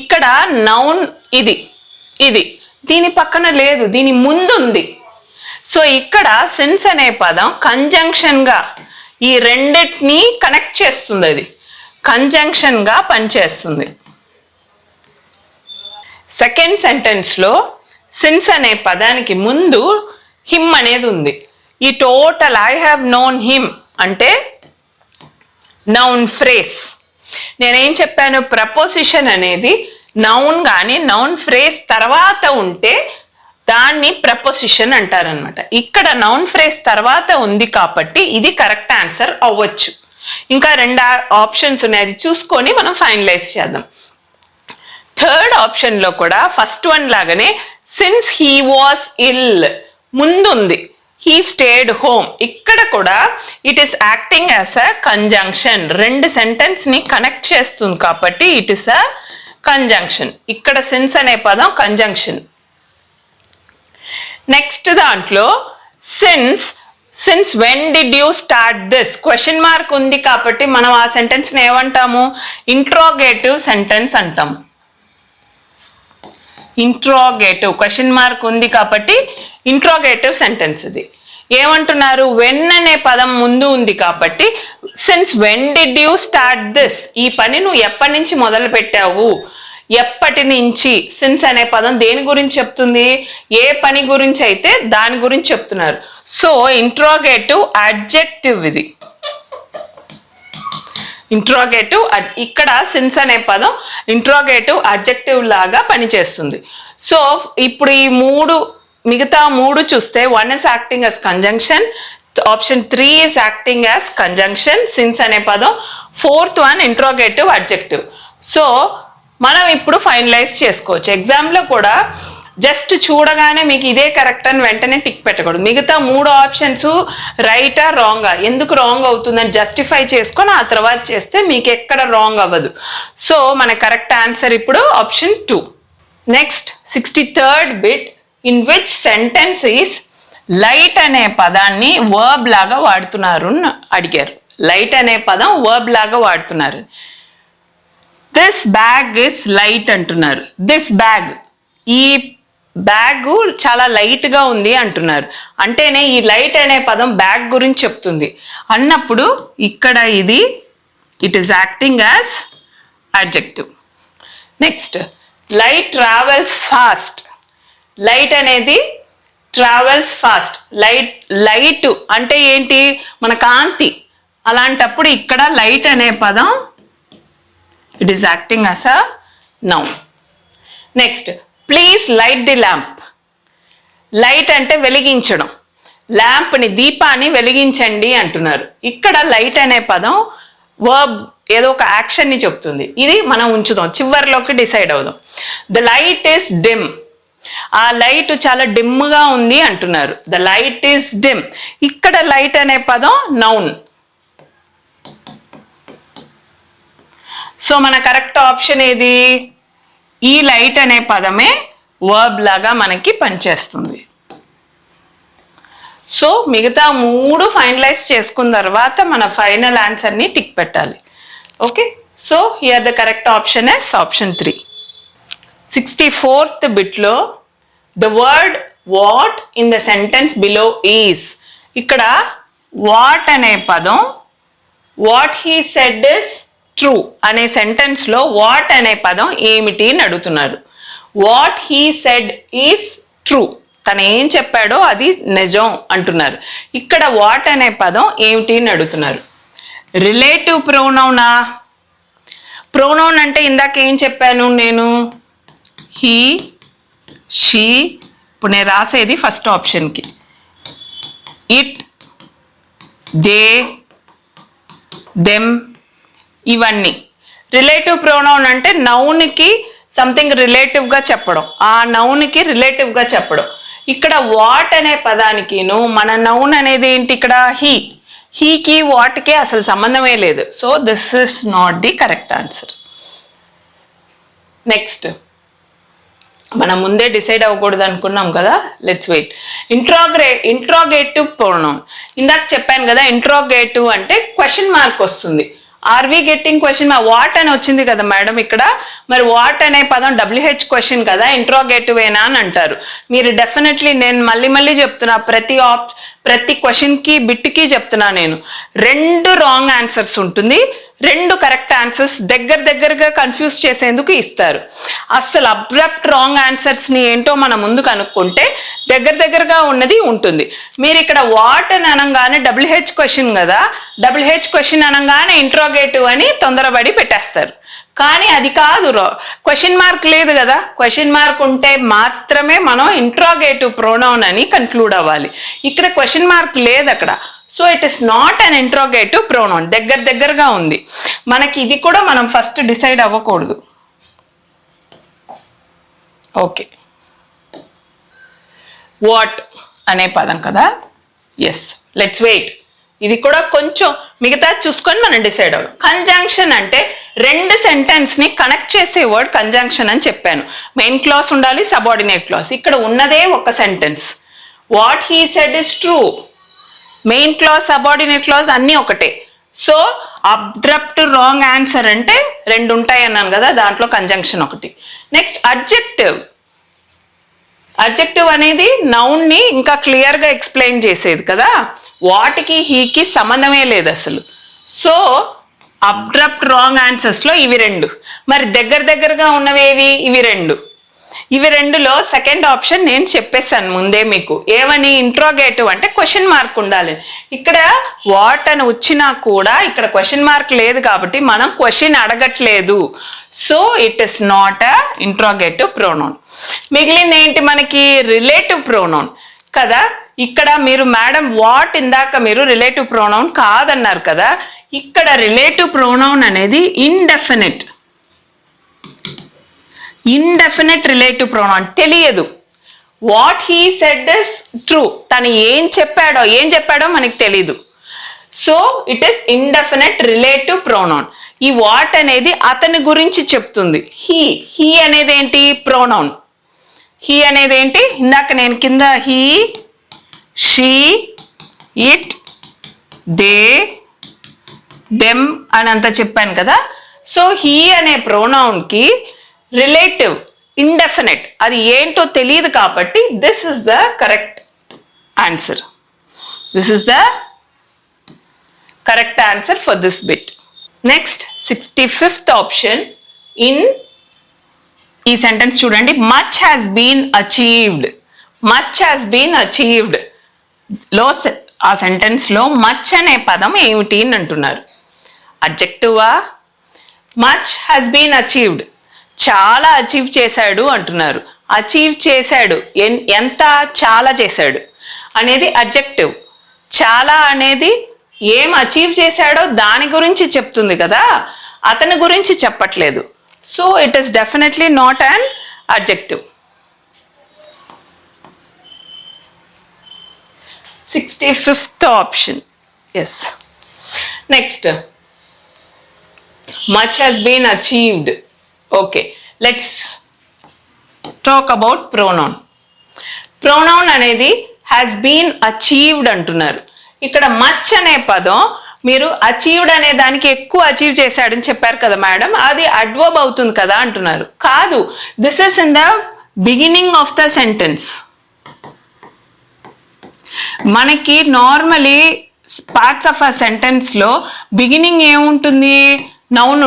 Speaker 1: ఇక్కడ నౌన్ ఇది దీని పక్కన లేదు, దీని ముందు ఉంది. సో ఇక్కడ సిన్స్ అనే పదం కంజంక్షన్గా ఈ రెండిటిని కనెక్ట్ చేస్తుంది, అది కంజంక్షన్గా పనిచేస్తుంది. సెకండ్ సెంటెన్స్లో సిన్స్ అనే పదానికి ముందు హిమ్ అనేది ఉంది. ఈ total I have known him అంటే నౌన్ ఫ్రేజ్. నేనేం చెప్పాను? ప్రపోజిషన్ అనేది నౌన్ కానీ నౌన్ ఫ్రేజ్ తర్వాత ఉంటే దాన్ని ప్రపోజిషన్ అంటారనమాట. ఇక్కడ నౌన్ ఫ్రేజ్ తర్వాత ఉంది కాబట్టి ఇది కరెక్ట్ ఆన్సర్ అవ్వచ్చు. ఇంకా 2 ఆప్షన్స్ ఉన్నాయి, అది చూసుకొని మనం ఫైనలైజ్ చేద్దాం. థర్డ్ ఆప్షన్లో కూడా ఫస్ట్ వన్ లాగానే సిన్స్ హీ వాస్ ఇల్ ముందుంది, హీ స్టేడ్ హోమ్. ఇక్కడ కూడా it is acting as a conjunction. 2 సెంటెన్స్ని కనెక్ట్ చేస్తుంది కాబట్టి ఇట్ ఈస్ అ కంజంక్షన్. ఇక్కడ సిన్స్ అనే పదం కంజంక్షన్. నెక్స్ట్ దాంట్లో since when did you start this question mark ఉంది కాబట్టి మనం ఆ సెంటెన్స్ని ఏమంటాము? ఇంట్రోగేటివ్ సెంటెన్స్ అంటాము. ఇంట్రోగేటివ్ క్వశ్చన్ మార్క్ ఉంది కాబట్టి ఇంట్రోగేటివ్ సెంటెన్స్ ఇది. ఏమంటున్నారు, వెన్ అనే పదం ముందు ఉంది కాబట్టి since when did you start this, ఈ పని నువ్వు ఎప్పటి నుంచి మొదలు పెట్టావు, ఎప్పటి నుంచి. సిన్స్ అనే పదం దేని గురించి చెప్తుంది, ఏ పని గురించి అయితే దాని గురించి చెప్తున్నారు. సో ఇంట్రోగేటివ్ అడ్జెక్టివ్ ఇది. ఇంట్రోగేటివ్ ఇక్కడ సిన్స్ అనే పదం ఇంట్రోగేటివ్ అడ్జెక్టివ్ లాగా పనిచేస్తుంది. సో ఇప్పుడు ఈ మిగతా మూడు చూస్తే 1 is acting as conjunction, option 3 is acting as conjunction since అనే పదం, 4th one interrogative adjective. So మనం ఇప్పుడు ఫైనలైజ్ చేసుకోవచ్చు. ఎగ్జామ్లో కూడా జస్ట్ చూడగానే మీకు ఇదే కరెక్ట్ అని వెంటనే టిక్ పెట్టకూడదు. మిగతా 3 ఆప్షన్స్ రైటా రాంగా, ఎందుకు రాంగ్ అవుతుందని జస్టిఫై చేసుకొని ఆ తర్వాత చేస్తే మీకు ఎక్కడ రాంగ్ అవ్వదు. సో మన కరెక్ట్ ఆన్సర్ ఇప్పుడు option 2. Next 63rd bit, in which sentence is light అనే పదాన్ని వర్బ్ లాగా వాడుతున్నారు అని అడిగారు. లైట్ అనే పదం వర్బ్ లాగా వాడుతున్నారు. దిస్ బ్యాగ్ ఇస్ లైట్ అంటున్నారు. దిస్ బ్యాగ్, ఈ బ్యాగ్ చాలా లైట్ గా ఉంది అంటున్నారు. అంటేనే ఈ లైట్ అనే పదం బ్యాగ్ గురించి చెప్తుంది అన్నప్పుడు ఇక్కడ ఇది it is acting as adjective. Next light travels fast. Light అనేది ట్రావెల్స్ ఫాస్ట్. లైట్ అంటే ఏంటి, మన కాంతి. అలాంటప్పుడు ఇక్కడ లైట్ అనే పదం it is acting as a noun. Next please light the lamp. Light అంటే వెలిగించడం, ల్యాంప్ని దీపాన్ని వెలిగించండి అంటున్నారు. ఇక్కడ లైట్ అనే పదం వర్బ్ ఏదో ఒక యాక్షన్ని చెప్తుంది. ఇది మనం ఉంచుదాం, చివరిలోకి డిసైడ్ అవుదాం. The light is dim. ఆ లైట్ చాలా డిమ్గా ఉంది అంటున్నారు. The light is dim. ఇక్కడ లైట్ అనే పదం నౌన్. సో మన కరెక్ట్ ఆప్షన్ ఏది, ఈ లైట్ అనే పదమే వర్బ్ లాగా మనకి పనిచేస్తుంది. సో మిగతా 3 ఫైనలైజ్ చేసుకున్న తర్వాత మన ఫైనల్ ఆన్సర్ని టిక్ పెట్టాలి. Okay, so here the correct option is option 3. 64th బిట్లో the word what in the sentence below is. ఇక్కడ వాట్ అనే పదం what he said is true అనే సెంటెన్స్లో వాట్ అనే పదం ఏమిటి అని అడుగుతున్నారు. What he said is true, తను ఏం చెప్పాడో అది నిజం అంటున్నారు. ఇక్కడ వాట్ అనే పదం ఏమిటి అని అడుగుతున్నారు. రిలేటివ్ ప్రొనౌనా? ప్రొనౌన్ అంటే ఇందాక ఏం చెప్పాను నేను, హీ షీ. ఇప్పుడు నేను రాసేది ఫస్ట్ ఆప్షన్కి ఇట్, దే, దెమ్, ఇవన్నీ. రిలేటివ్ ప్రొనౌన్ అంటే నౌన్కి సంథింగ్ రిలేటివ్గా చెప్పడం, ఆ నౌన్కి రిలేటివ్గా చెప్పడం. ఇక్కడ వాట్ అనే పదానికిను మన నౌన్ అనేది ఏంటి, ఇక్కడ హీకి వాట్కి అసలు సంబంధమే లేదు. So this is not the correct answer. Next మనం ముందే డిసైడ్ అవ్వకూడదు అనుకున్నాం కదా, లెట్స్ వెయిట్. Interrogative pronoun. ఇందాక చెప్పాను కదా, ఇంట్రాగేటివ్ అంటే క్వశ్చన్ మార్క్ వస్తుంది. Are we getting question mark? What అని వచ్చింది కదా మేడం ఇక్కడ, మరి వాట్ అనే పదం WH క్వశ్చన్ కదా, ఇంట్రాగేటివ్ ఏనా అని అంటారు. మీరు డెఫినెట్లీ, నేను మళ్ళీ చెప్తున్నా, ప్రతి క్వశ్చన్కి బిట్కి చెప్తున్నా నేను, 2 రాంగ్ ఆన్సర్స్ ఉంటుంది, 2 కరెక్ట్ ఆన్సర్స్ దగ్గరగా కన్ఫ్యూజ్ చేసేందుకు ఇస్తారు. అస్సలు అబ్రప్ట్ రాంగ్ ఆన్సర్స్ని ఏంటో మనం ముందు కనుక్కుంటే దగ్గరగా ఉన్నది ఉంటుంది. మీరు ఇక్కడ వాట్ అని అనగానే WH క్వశ్చన్ కదా, WH క్వశ్చన్ అనగానే ఇంట్రోగేటివ్ అని తొందరపడి పెట్టేస్తారు. కానీ అది కాదు, క్వశ్చన్ మార్క్ లేదు కదా. క్వశ్చన్ మార్క్ ఉంటే మాత్రమే మనం ఇంట్రోగేటివ్ ప్రొనౌన్ అని కన్క్లూడ్ అవ్వాలి. ఇక్కడ క్వశ్చన్ మార్క్ లేదు అక్కడ. So it is not an interrogative pronoun. దగ్గరగా ఉంది మనకి. ఇది కూడా మనం ఫస్ట్ డిసైడ్ అవ్వకూడదు. ఓకే, వాట్ అనే పదం కదా. Yes, let's wait. ఇది కూడా కొంచెం మిగతా చూసుకొని మనం డిసైడ్ అవ్వం. కంజంక్షన్ అంటే 2 సెంటెన్స్ని కనెక్ట్ చేసే వర్డ్ కంజంక్షన్ అని చెప్పాను. మెయిన్ క్లాస్ ఉండాలి, సబార్డినేట్ క్లాస్. ఇక్కడ ఉన్నదే ఒక sentence, what he said is true. Main class, subordinate class అన్నీ ఒకటే. సో అబ్రప్ట్ రాంగ్ ఆన్సర్ అంటే 2 ఉంటాయి అన్నాను కదా, దాంట్లో కంజంక్షన్ ఒకటి. Next adjective. అడ్జెక్టివ్ అనేది నౌన్ ని ఇంకా క్లియర్ గా ఎక్స్ప్లెయిన్ చేసేది కదా, వాటికి హీకి సంబంధమే లేదు అసలు. సో అబ్రప్ట్ రాంగ్ ఆన్సర్స్ లో ఇవి రెండు. మరి దగ్గరగా ఉన్నవేవి? ఇవి రెండులో సెకండ్ ఆప్షన్ నేను చెప్పేశాను ముందే మీకు. ఏమని? ఇంట్రోగేటివ్ అంటే క్వశ్చన్ మార్క్ ఉండాలి. ఇక్కడ వాట్ అని వచ్చినా కూడా ఇక్కడ క్వశ్చన్ మార్క్ లేదు కాబట్టి మనం క్వశ్చన్ అడగట్లేదు. So it is not a interrogative pronoun. మిగిలింది ఏంటి మనకి? రిలేటివ్ ప్రొనౌన్ కదా. ఇక్కడ మీరు మేడం వాట్ ఇందాక మీరు రిలేటివ్ ప్రొనౌన్ కాదన్నారు కదా, ఇక్కడ రిలేటివ్ ప్రొనౌన్ అనేది ఇండెఫినిట్ రిలేటివ్ ప్రొనౌన్. తెలియదు. What he said is true. తను ఏం చెప్పాడో మనకి తెలీదు. So it is indefinite relative pronoun. ఈ వాట్ అనేది అతని గురించి చెప్తుంది. హీ అనేది ఏంటి? ప్రొనౌన్. హీ అనేది ఏంటి? ఇందాక నేను కింద he, she, it, they, them అని అంతా చెప్పాను కదా. సో హీ అనే ప్రొనౌన్ కి రిలేటివ్ ఇండెఫినిట్, అది ఏంటో తెలియదు కాబట్టి this is the correct answer. This is the correct answer for this bit. Next 65th option. In ఈ సెంటెన్స్ చూడండి. మచ్ హ్యాస్ బీన్ అచీవ్డ్ లో ఆ సెంటెన్స్ లో మచ్ అనే పదం ఏమిటి అని అంటున్నారు. అడ్జెక్టివా? మచ్ హ్యాస్ బీన్ అచీవ్డ్, చాలా అచీవ్ చేశాడు అంటున్నారు. అచీవ్ చేశాడు ఎంత? చాలా చేశాడు అనేది అడ్జెక్టివ్. చాలా అనేది ఏం అచీవ్ చేశాడో దాని గురించి చెప్తుంది కదా, అతని గురించి చెప్పట్లేదు. So it is definitely not an adjective. 65th option. Yes. Next. Much has been achieved. Okay. Let's talk about pronoun. Pronoun అనేది has been achieved అంటున్నారు. ఇక్కడ మచ్ అనే పదం మీరు అచీవ్డ్ అనే దానికి ఎక్కువ అచీవ్ చేశాడని చెప్పారు కదా మేడం, అది అడ్వర్బ్ అవుతుంది కదా అంటున్నారు. కాదు. This is in the beginning of the sentence. మనకి నార్మలీ పార్ట్స్ ఆఫ్ ఆ సెంటెన్స్ లో బిగినింగ్ ఏముంటుంది? నౌన్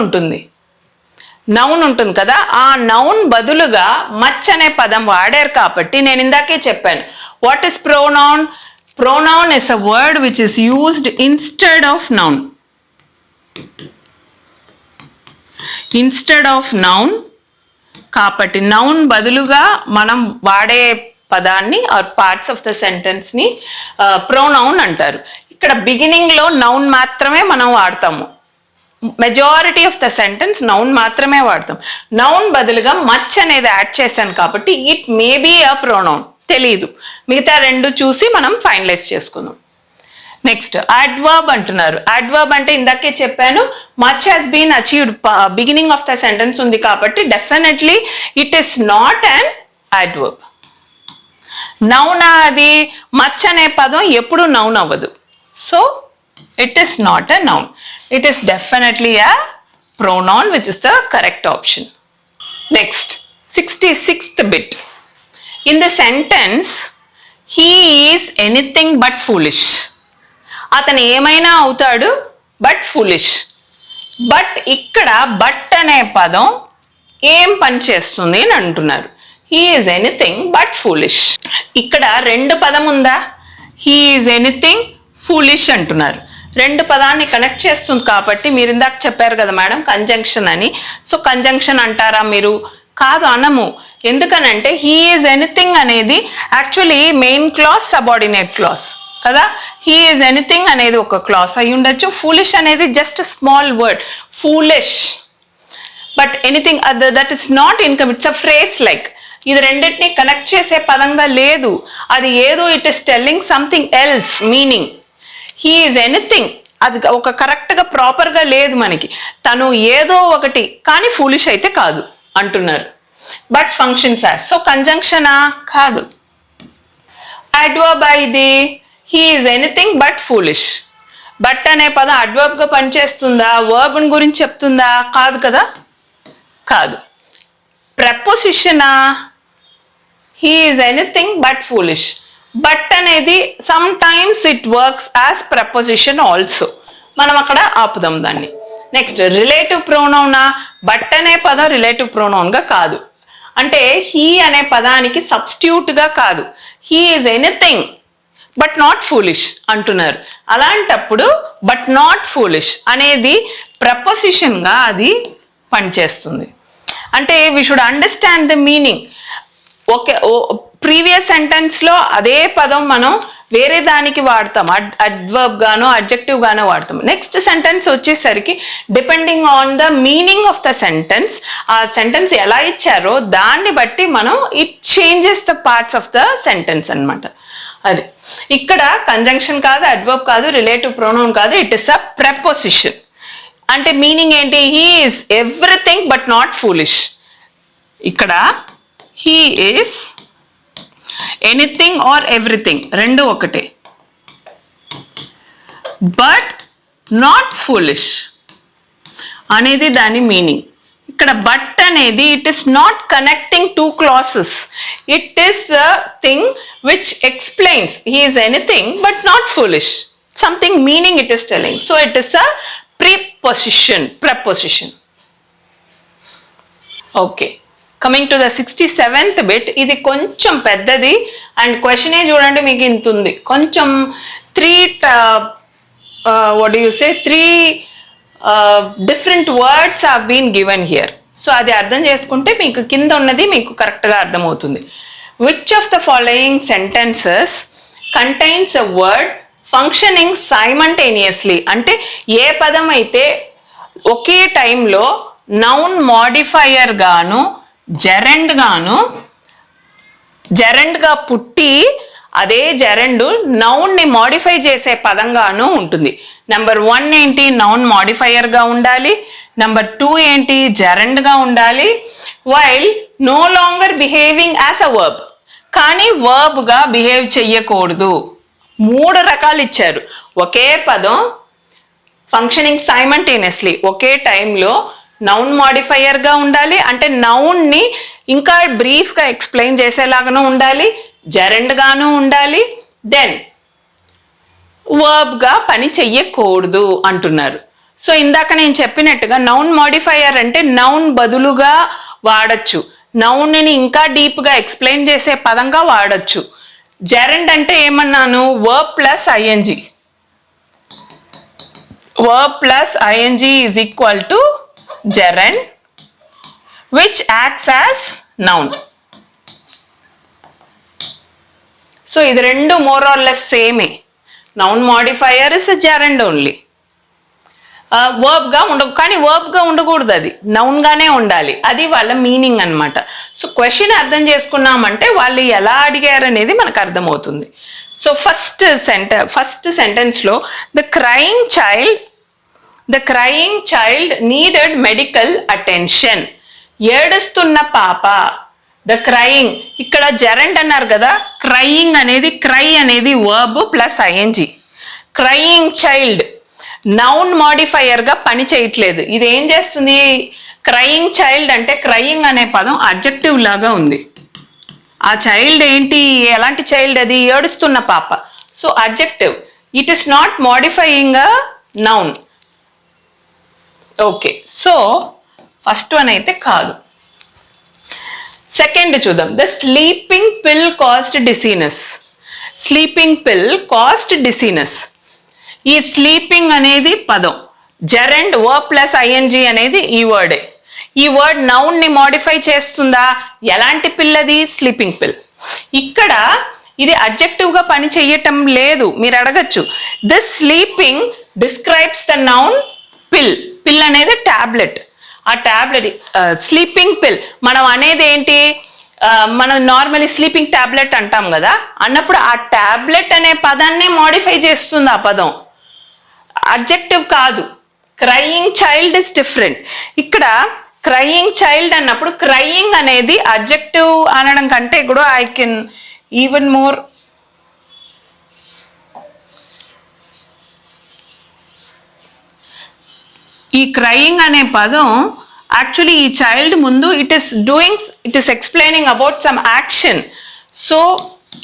Speaker 1: ఉంటుంది కదా. ఆ నౌన్ బదులుగా మచ్ అనే పదం వాడారు కాబట్టి నేను ఇందాకే చెప్పాను. What is pronoun? Pronoun is a word which is used instead of noun. కాబట్టి నౌన్ బదులుగా మనం వాడే పదాన్ని or parts of the sentence ని ప్రొనౌన్ అంటారు. ఇక్కడ బిగినింగ్ లో నౌన్ మాత్రమే మనం వాడతాము. Majority of the sentence noun మాత్రమే వాడతాం. నౌన్ బదులుగా మచ్ అనేది యాడ్ చేశాను కాబట్టి it may be a pronoun. తెలీదు. మిగతా రెండు చూసి మనం ఫైనలైజ్ చేసుకుందాం. నెక్స్ట్ అడ్వర్బ్ అంటున్నారు. అడ్వర్బ్ అంటే ఇందాకే చెప్పాను, much has been achieved beginning of the sentence ఉంది కాబట్టి definitely it is not an adverb. నౌనా? అది మచ్ అనే పదం ఎప్పుడు నౌన్ అవ్వదు. So it is not a noun. It is definitely a pronoun, which is the correct option. Next, 66th bit. In the sentence, he is anything but foolish. అతను ఏమైనా అవుతాడు but foolish. But ఇక్కడ but అనే పదం ఏం పని చేస్తుంది అని అంటున్నారు. he is anything but foolish. ఇక్కడ రెండు పదం ఉందా? he is anything foolish అంటున్నారు. రెండు పదాన్ని కనెక్ట్ చేస్తుంది కాబట్టి మీరు ఇందాక చెప్పారు కదా మేడం కంజంక్షన్ అని. సో కంజంక్షన్ అంటారా మీరు? కాదు, అనము. ఎందుకనంటే హీ ఈజ్ ఎనీథింగ్ అనేది actually main class, subordinate class కదా. హీ ఈజ్ ఎనీథింగ్ అనేది ఒక క్లాస్ అయి ఉండొచ్చు. ఫూలిష్ అనేది just small word, foolish. But anything that is not income, it's a phrase like. ఇది రెండింటిని కనెక్ట్ చేసే పదంగా లేదు. అది ఏదో it is telling something else meaning. He is anything అది ఒక కరెక్ట్గా ప్రాపర్గా లేదు మనకి. తను ఏదో ఒకటి కానీ ఫూలిష్ అయితే కాదు అంటున్నారు. But functions as. సో కంజంక్షనా? కాదు. అడ్వర్బ్ ఇది he is anything but foolish. But అనే పదం అడ్వర్బ్గా పనిచేస్తుందా? వర్బ్ గురించి చెప్తుందా? కాదు కదా. కాదు. ప్రపోజిషనా? He is anything but foolish. But అనేది sometimes it works as preposition also. మనం అక్కడ ఆపుదాం దాన్ని. Next relative ప్రొనౌనా? బట్ అనే పదం రిలేటివ్ ప్రొనౌన్గా కాదు. అంటే హీ అనే పదానికి సబ్స్టిట్యూట్గా కాదు. He is anything but not foolish అంటున్నారు. అలాంటప్పుడు బట్ నాట్ ఫూలిష్ అనేది ప్రపోజిషన్గా అది పనిచేస్తుంది. అంటే we should understand the meaning. Okay, previous సెంటెన్స్లో అదే పదం మనం వేరే దానికి వాడతాం, అడ్వర్బ్ గానో అడ్జెక్టివ్ గానో వాడతాం. నెక్స్ట్ సెంటెన్స్ వచ్చేసరికి depending on the meaning of the sentence, ఆ సెంటెన్స్ ఎలా ఇచ్చారో దాన్ని బట్టి మనం it changes the parts of the sentence అనమాట. అది ఇక్కడ కంజంక్షన్ కాదు, అడ్వర్బ్ కాదు, రిలేటివ్ ప్రొనౌన్ కాదు, ఇట్ ఇస్ అ ప్రపోజిషన్. అంటే మీనింగ్ ఏంటి? He is everything but not foolish. ఇక్కడ he is anything or everything రెండు ఒకటే, బట్ నాట్ ఫూలిష్ అనేది దాని మీనింగ్. ఇక్కడ బట్ అనేది it is not connecting two classes, it is the thing which explains he is anything but not foolish, something meaning it is telling. So it is a preposition. Okay, coming to the 67th bit. ఇది కొంచెం పెద్దది and క్వశ్చనే చూడండి మీకు ఇంత ఉంది. కొంచెం three different words have been given here. So అది అర్థం చేసుకుంటే మీకు కింద ఉన్నది మీకు కరెక్ట్గా అర్థమవుతుంది. Which of the following sentences contains a word functioning simultaneously? అంటే ఏ పదం అయితే ఒకే టైంలో నౌన్ మాడిఫైయర్ గాను జెరెండ్గా పుట్టి అదే జెరెండ్ నౌన్ని మాడిఫై చేసే పదంగాను ఉంటుంది. నెంబర్ 1 ఏంటి? నౌన్ మాడిఫైయర్గా ఉండాలి. నెంబర్ 2 ఏంటి? జెరెండ్గా ఉండాలి. While no longer behaving as a verb, కానీ వర్బ్గా బిహేవ్ చెయ్యకూడదు. 3 రకాలు ఇచ్చారు. ఒకే పదం ఫంక్షనింగ్ సైమంటేనియస్లీ, ఒకే టైంలో నౌన్ మాడిఫైయర్గా ఉండాలి, అంటే నౌన్ని ఇంకా బ్రీఫ్గా ఎక్స్ప్లెయిన్ చేసేలాగాను ఉండాలి, జెరెండ్గాను ఉండాలి, దెన్ వర్బ్గా పని చెయ్యకూడదు అంటున్నారు. సో ఇందాక నేను చెప్పినట్టుగా నౌన్ మాడిఫైయర్ అంటే నౌన్ బదులుగా వాడచ్చు, నౌన్ని ఇంకా డీప్గా ఎక్స్ప్లెయిన్ చేసే పదంగా వాడచ్చు. జెరెండ్ అంటే ఏమన్నాను? Verb plus ING. Verb plus ing is equal to gerund, which acts as noun. So, ఇది రెండు more or less same. Noun modifier is a gerund only. వర్బ్గా కానీ వర్బ్గా ఉండకూడదు, అది నౌన్గానే ఉండాలి. అది వాళ్ళ మీనింగ్ అనమాట. సో క్వశ్చన్ అర్థం చేసుకున్నామంటే వాళ్ళు ఎలా అడిగారు అనేది మనకు అర్థమవుతుంది. సో ఫస్ట్ సెంటెన్స్లో the crying child needed medical attention. ఏడుస్తున్న పాప. ద క్రయింగ్, ఇక్కడ జెరెండ్ అన్నారు కదా, క్రయింగ్ అనేది క్రై అనేది verb plus ING. Crying child noun మాడిఫైయర్గా పని చేయట్లేదు. ఇది ఏం చేస్తుంది? క్రయింగ్ చైల్డ్ అంటే క్రయింగ్ అనే పదం అడ్జెక్టివ్ లాగా ఉంది. ఆ చైల్డ్ ఏంటి? ఎలాంటి చైల్డ్ అది? ఏడుస్తున్న పాప. So adjective, it is not modifying a noun. Okay, so first one అయితే కాదు. సెకండ్ చూద్దాం. ద స్లీపింగ్ పిల్ కాస్డ్ డిసీనెస్. స్లీపింగ్ పిల్ కాస్డ్ డిసీనెస్. ఈ స్లీపింగ్ అనేది పదం, జెరెండ్ వర్బ్ ప్లస్ ఐఎన్జి అనేది ఈ వర్డే. ఈ వర్డ్ నౌన్ ని మాడిఫై చేస్తుందా? ఎలాంటి పిల్ అది? స్లీపింగ్ పిల్. ఇక్కడ ఇది అడ్జెక్టివ్ గా పని చెయ్యటం లేదు. మీరు అడగచ్చు, this sleeping describes the noun పిల్. పిల్ అనేది టాబ్లెట్. ఆ టాబ్లెట్ స్లీపింగ్ పిల్ మనం అనేది ఏంటి? మనం నార్మల్లీ స్లీపింగ్ టాబ్లెట్ అంటాం కదా, అన్నప్పుడు ఆ టాబ్లెట్ అనే పదాన్ని మాడిఫై చేస్తుంది ఆ పదం, అడ్జెక్టివ్ కాదు. Crying child is different. ఇక్కడ క్రయింగ్ చైల్డ్ అన్నప్పుడు క్రయింగ్ అనేది అడ్జెక్టివ్ అనడం కంటే కూడా ఐ కెన్ ఈవెన్ మోర్ ఈ క్రయింగ్ అనే పదం యాక్చువల్లీ ఈ చైల్డ్ ముందు it is explaining about some action. So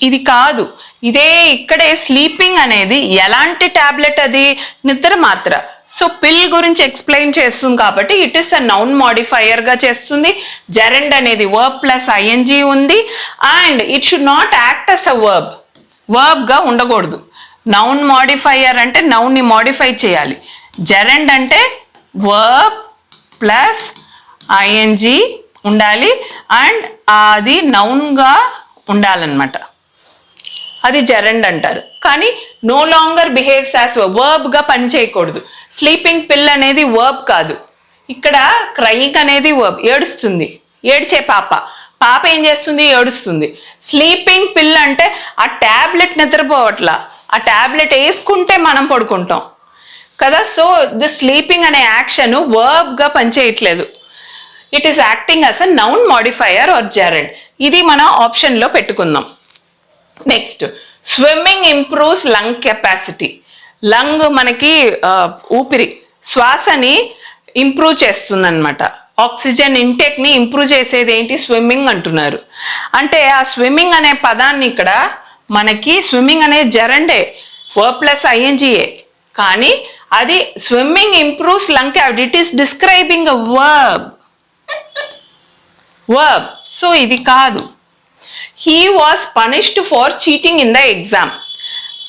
Speaker 1: ఇది కాదు. ఇదే ఇక్కడే స్లీపింగ్ అనేది ఎలాంటి టాబ్లెట్, అది నిద్ర మాత్ర. సో పిల్ గురించి ఎక్స్ప్లెయిన్ చేస్తుంది కాబట్టి it is a noun modifier గా చేస్తుంది. జెరెండ్ అనేది వర్బ్ ప్లస్ ఐఎన్జీ ఉంది. And it should not act as a verb గా ఉండకూడదు. నౌన్ మాడిఫైయర్ అంటే నౌన్ ని మాడిఫై చేయాలి. జెరెండ్ అంటే వర్బ్ ప్లస్ ఐఎన్జీ ఉండాలి అండ్ అది నౌన్ గా ఉండాలన్నమాట. అది జెరెండ్ అంటారు. కానీ no longer behaves as verb గా పని చేయకూడదు. స్లీపింగ్ పిల్ అనేది వర్బ్ కాదు. ఇక్కడ క్రయింగ్ అనేది వర్బ్. ఏడుస్తుంది, ఏడ్చే పాప ఏం చేస్తుంది? ఏడుస్తుంది. స్లీపింగ్ పిల్ అంటే ఆ టాబ్లెట్ నిద్రపోవట్లా, ఆ టాబ్లెట్ వేసుకుంటే మనం పడుకుంటాం కదా. సో ది స్లీపింగ్ అనే యాక్షన్ వర్బ్ గా పనిచేయట్లేదు. It is acting as a noun modifier or gerund. ఇది మన ఆప్షన్ లో పెట్టుకుందాం. Next, swimming improves lung capacity. Lung మనకి ఊపిరి, శ్వాసని ఇంప్రూవ్ చేస్తుంది అనమాట. ఆక్సిజన్ ఇంటేక్ ని ఇంప్రూవ్ చేసేది ఏంటి? స్విమ్మింగ్ అంటున్నారు. అంటే ఆ స్విమ్మింగ్ అనే పదాన్ని ఇక్కడ మనకి స్విమ్మింగ్ అనే జెరెండే, వర్బ్ ప్లస్ ఐఎన్జిఏ. కానీ అది swimming improves lung capacity. It is describing a verb. So ఇది కాదు. He was punished for cheating in the exam.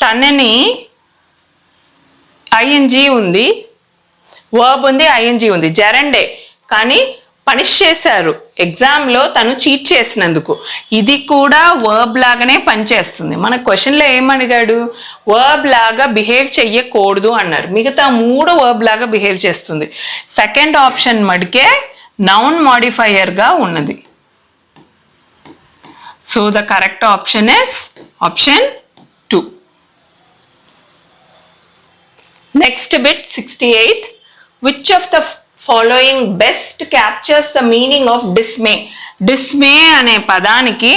Speaker 1: తనని ఐఎన్జీ ఉంది, వర్బ్ ఉంది, ఐఎన్జీ ఉంది, జెరెండే. కానీ పనిష్ చేశారు ఎగ్జామ్లో తను చీట్ చేసినందుకు. ఇది కూడా వర్బ్ లాగానే పనిచేస్తుంది. మన క్వశ్చన్లో ఏమడిగాడు? వర్బ్ లాగా బిహేవ్ చెయ్యకూడదు అన్నారు. మిగతా 3 వర్బ్ లాగా బిహేవ్ చేస్తుంది. సెకండ్ ఆప్షన్ మడికే నౌన్ మాడిఫైయర్ గా ఉన్నది. So the correct option is option 2. Next bit 68. Which of the following best captures the meaning of dismay? Dismay అనే పదానికి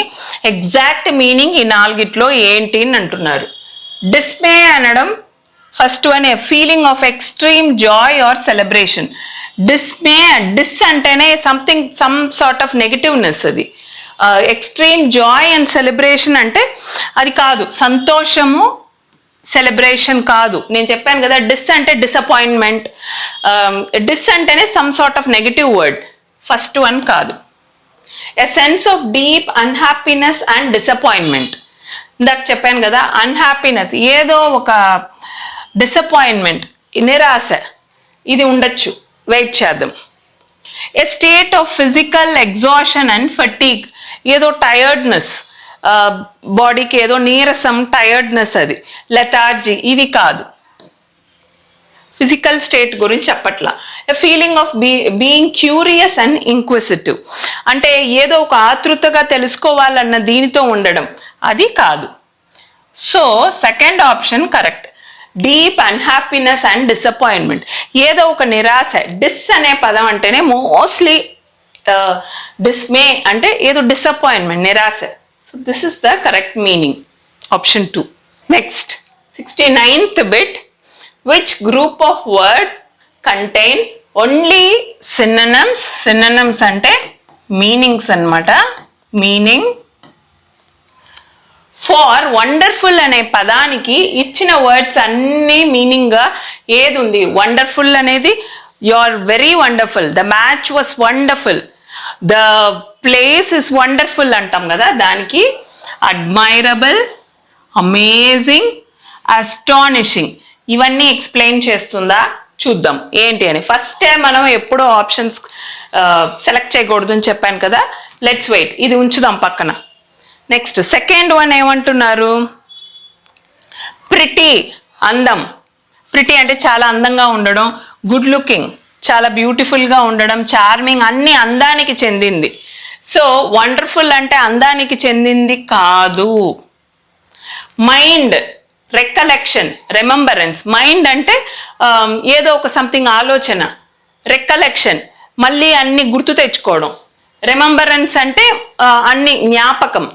Speaker 1: ఎగ్జాక్ట్ మీనింగ్ ఈ 4గిట్లో ఏంటి అని అంటున్నారు. డిస్మే అనడం first one, feeling of extreme joy or celebration. Dismay, dis అంటేనే something, some sort of negativeness. అది extreme joy and celebration అంటే అది కాదు. సంతోషము, సెలబ్రేషన్ కాదు. నేను చెప్పాను కదా, డిస్ అంటే డిసప్పాయింట్మెంట్. డిస్ అంటేనే some sort of negative word. First one కాదు. A sense of deep unhappiness and disappointment. ఇందాక చెప్పాను కదా, అన్హ్యాపీనెస్ ఏదో ఒక, డిసప్పాయింట్మెంట్ నిరాశ, ఇది ఉండొచ్చు. వెయిట్ చేద్దాం. A state of physical exhaustion and fatigue, ఏదో టయర్డ్నెస్, బాడీకి ఏదో నీరసం, టయర్డ్నెస్, అది లెథార్జీ, ఇది కాదు. ఫిజికల్ స్టేట్ గురించి చెప్పట్లా. A feeling of being curious and inquisitive, అంటే ఏదో ఒక ఆతృతగా తెలుసుకోవాలన్న దీనితో ఉండడం, అది కాదు. So second option correct. Deep unhappiness and disappointment, ఏదో ఒక నిరాశ. డిస్ అనే పదం అంటేనే మోస్ట్లీ డిస్మే అంటే ఏదో డిసప్పాయింట్మెంట్, నిరాశ. So this is the correct meaning, option 2. Next 69th bit. Which group of word contain only synonyms? Synonyms అంటే మీనింగ్స్ అన్నమాట. మీనింగ్ ఫార్ వండర్ఫుల్ అనే పదానికి ఇచ్చిన వర్డ్స్ అన్ని మీనింగ్ గా ఏది ఉంది? వండర్ఫుల్ అనేది you are very wonderful, the match was wonderful, the place is wonderful అంటాం కదా, దానికి అడ్మైరబుల్, అమేజింగ్, అస్టానిషింగ్, ఇవన్నీ ఎక్స్ప్లెయిన్ చేస్తుందా? చూద్దాం ఏంటి అని. ఫస్టే మనం ఎప్పుడో ఆప్షన్స్ సెలెక్ట్ చేయకూడదు అని చెప్పాను కదా. లెట్స్ వెయిట్, ఇది ఉంచుదాం పక్కన. నెక్స్ట్ సెకండ్ వన్ ఏమంటున్నారు? ప్రిటీ, అందం. ప్రిటీ అంటే చాలా అందంగా ఉండడం, గుడ్ లుకింగ్, చాలా బ్యూటిఫుల్గా ఉండడం, చార్మింగ్, అన్ని అందానికి చెందింది. సో వండర్ఫుల్ అంటే అందానికి చెందింది కాదు. Mind, రెకలెక్షన్, remembrance. మైండ్ అంటే ఏదో ఒక సంథింగ్ ఆలోచన. రెకలెక్షన్ మళ్ళీ అన్ని గుర్తు తెచ్చుకోవడం. రిమెంబరెన్స్ అంటే అన్ని జ్ఞాపకం.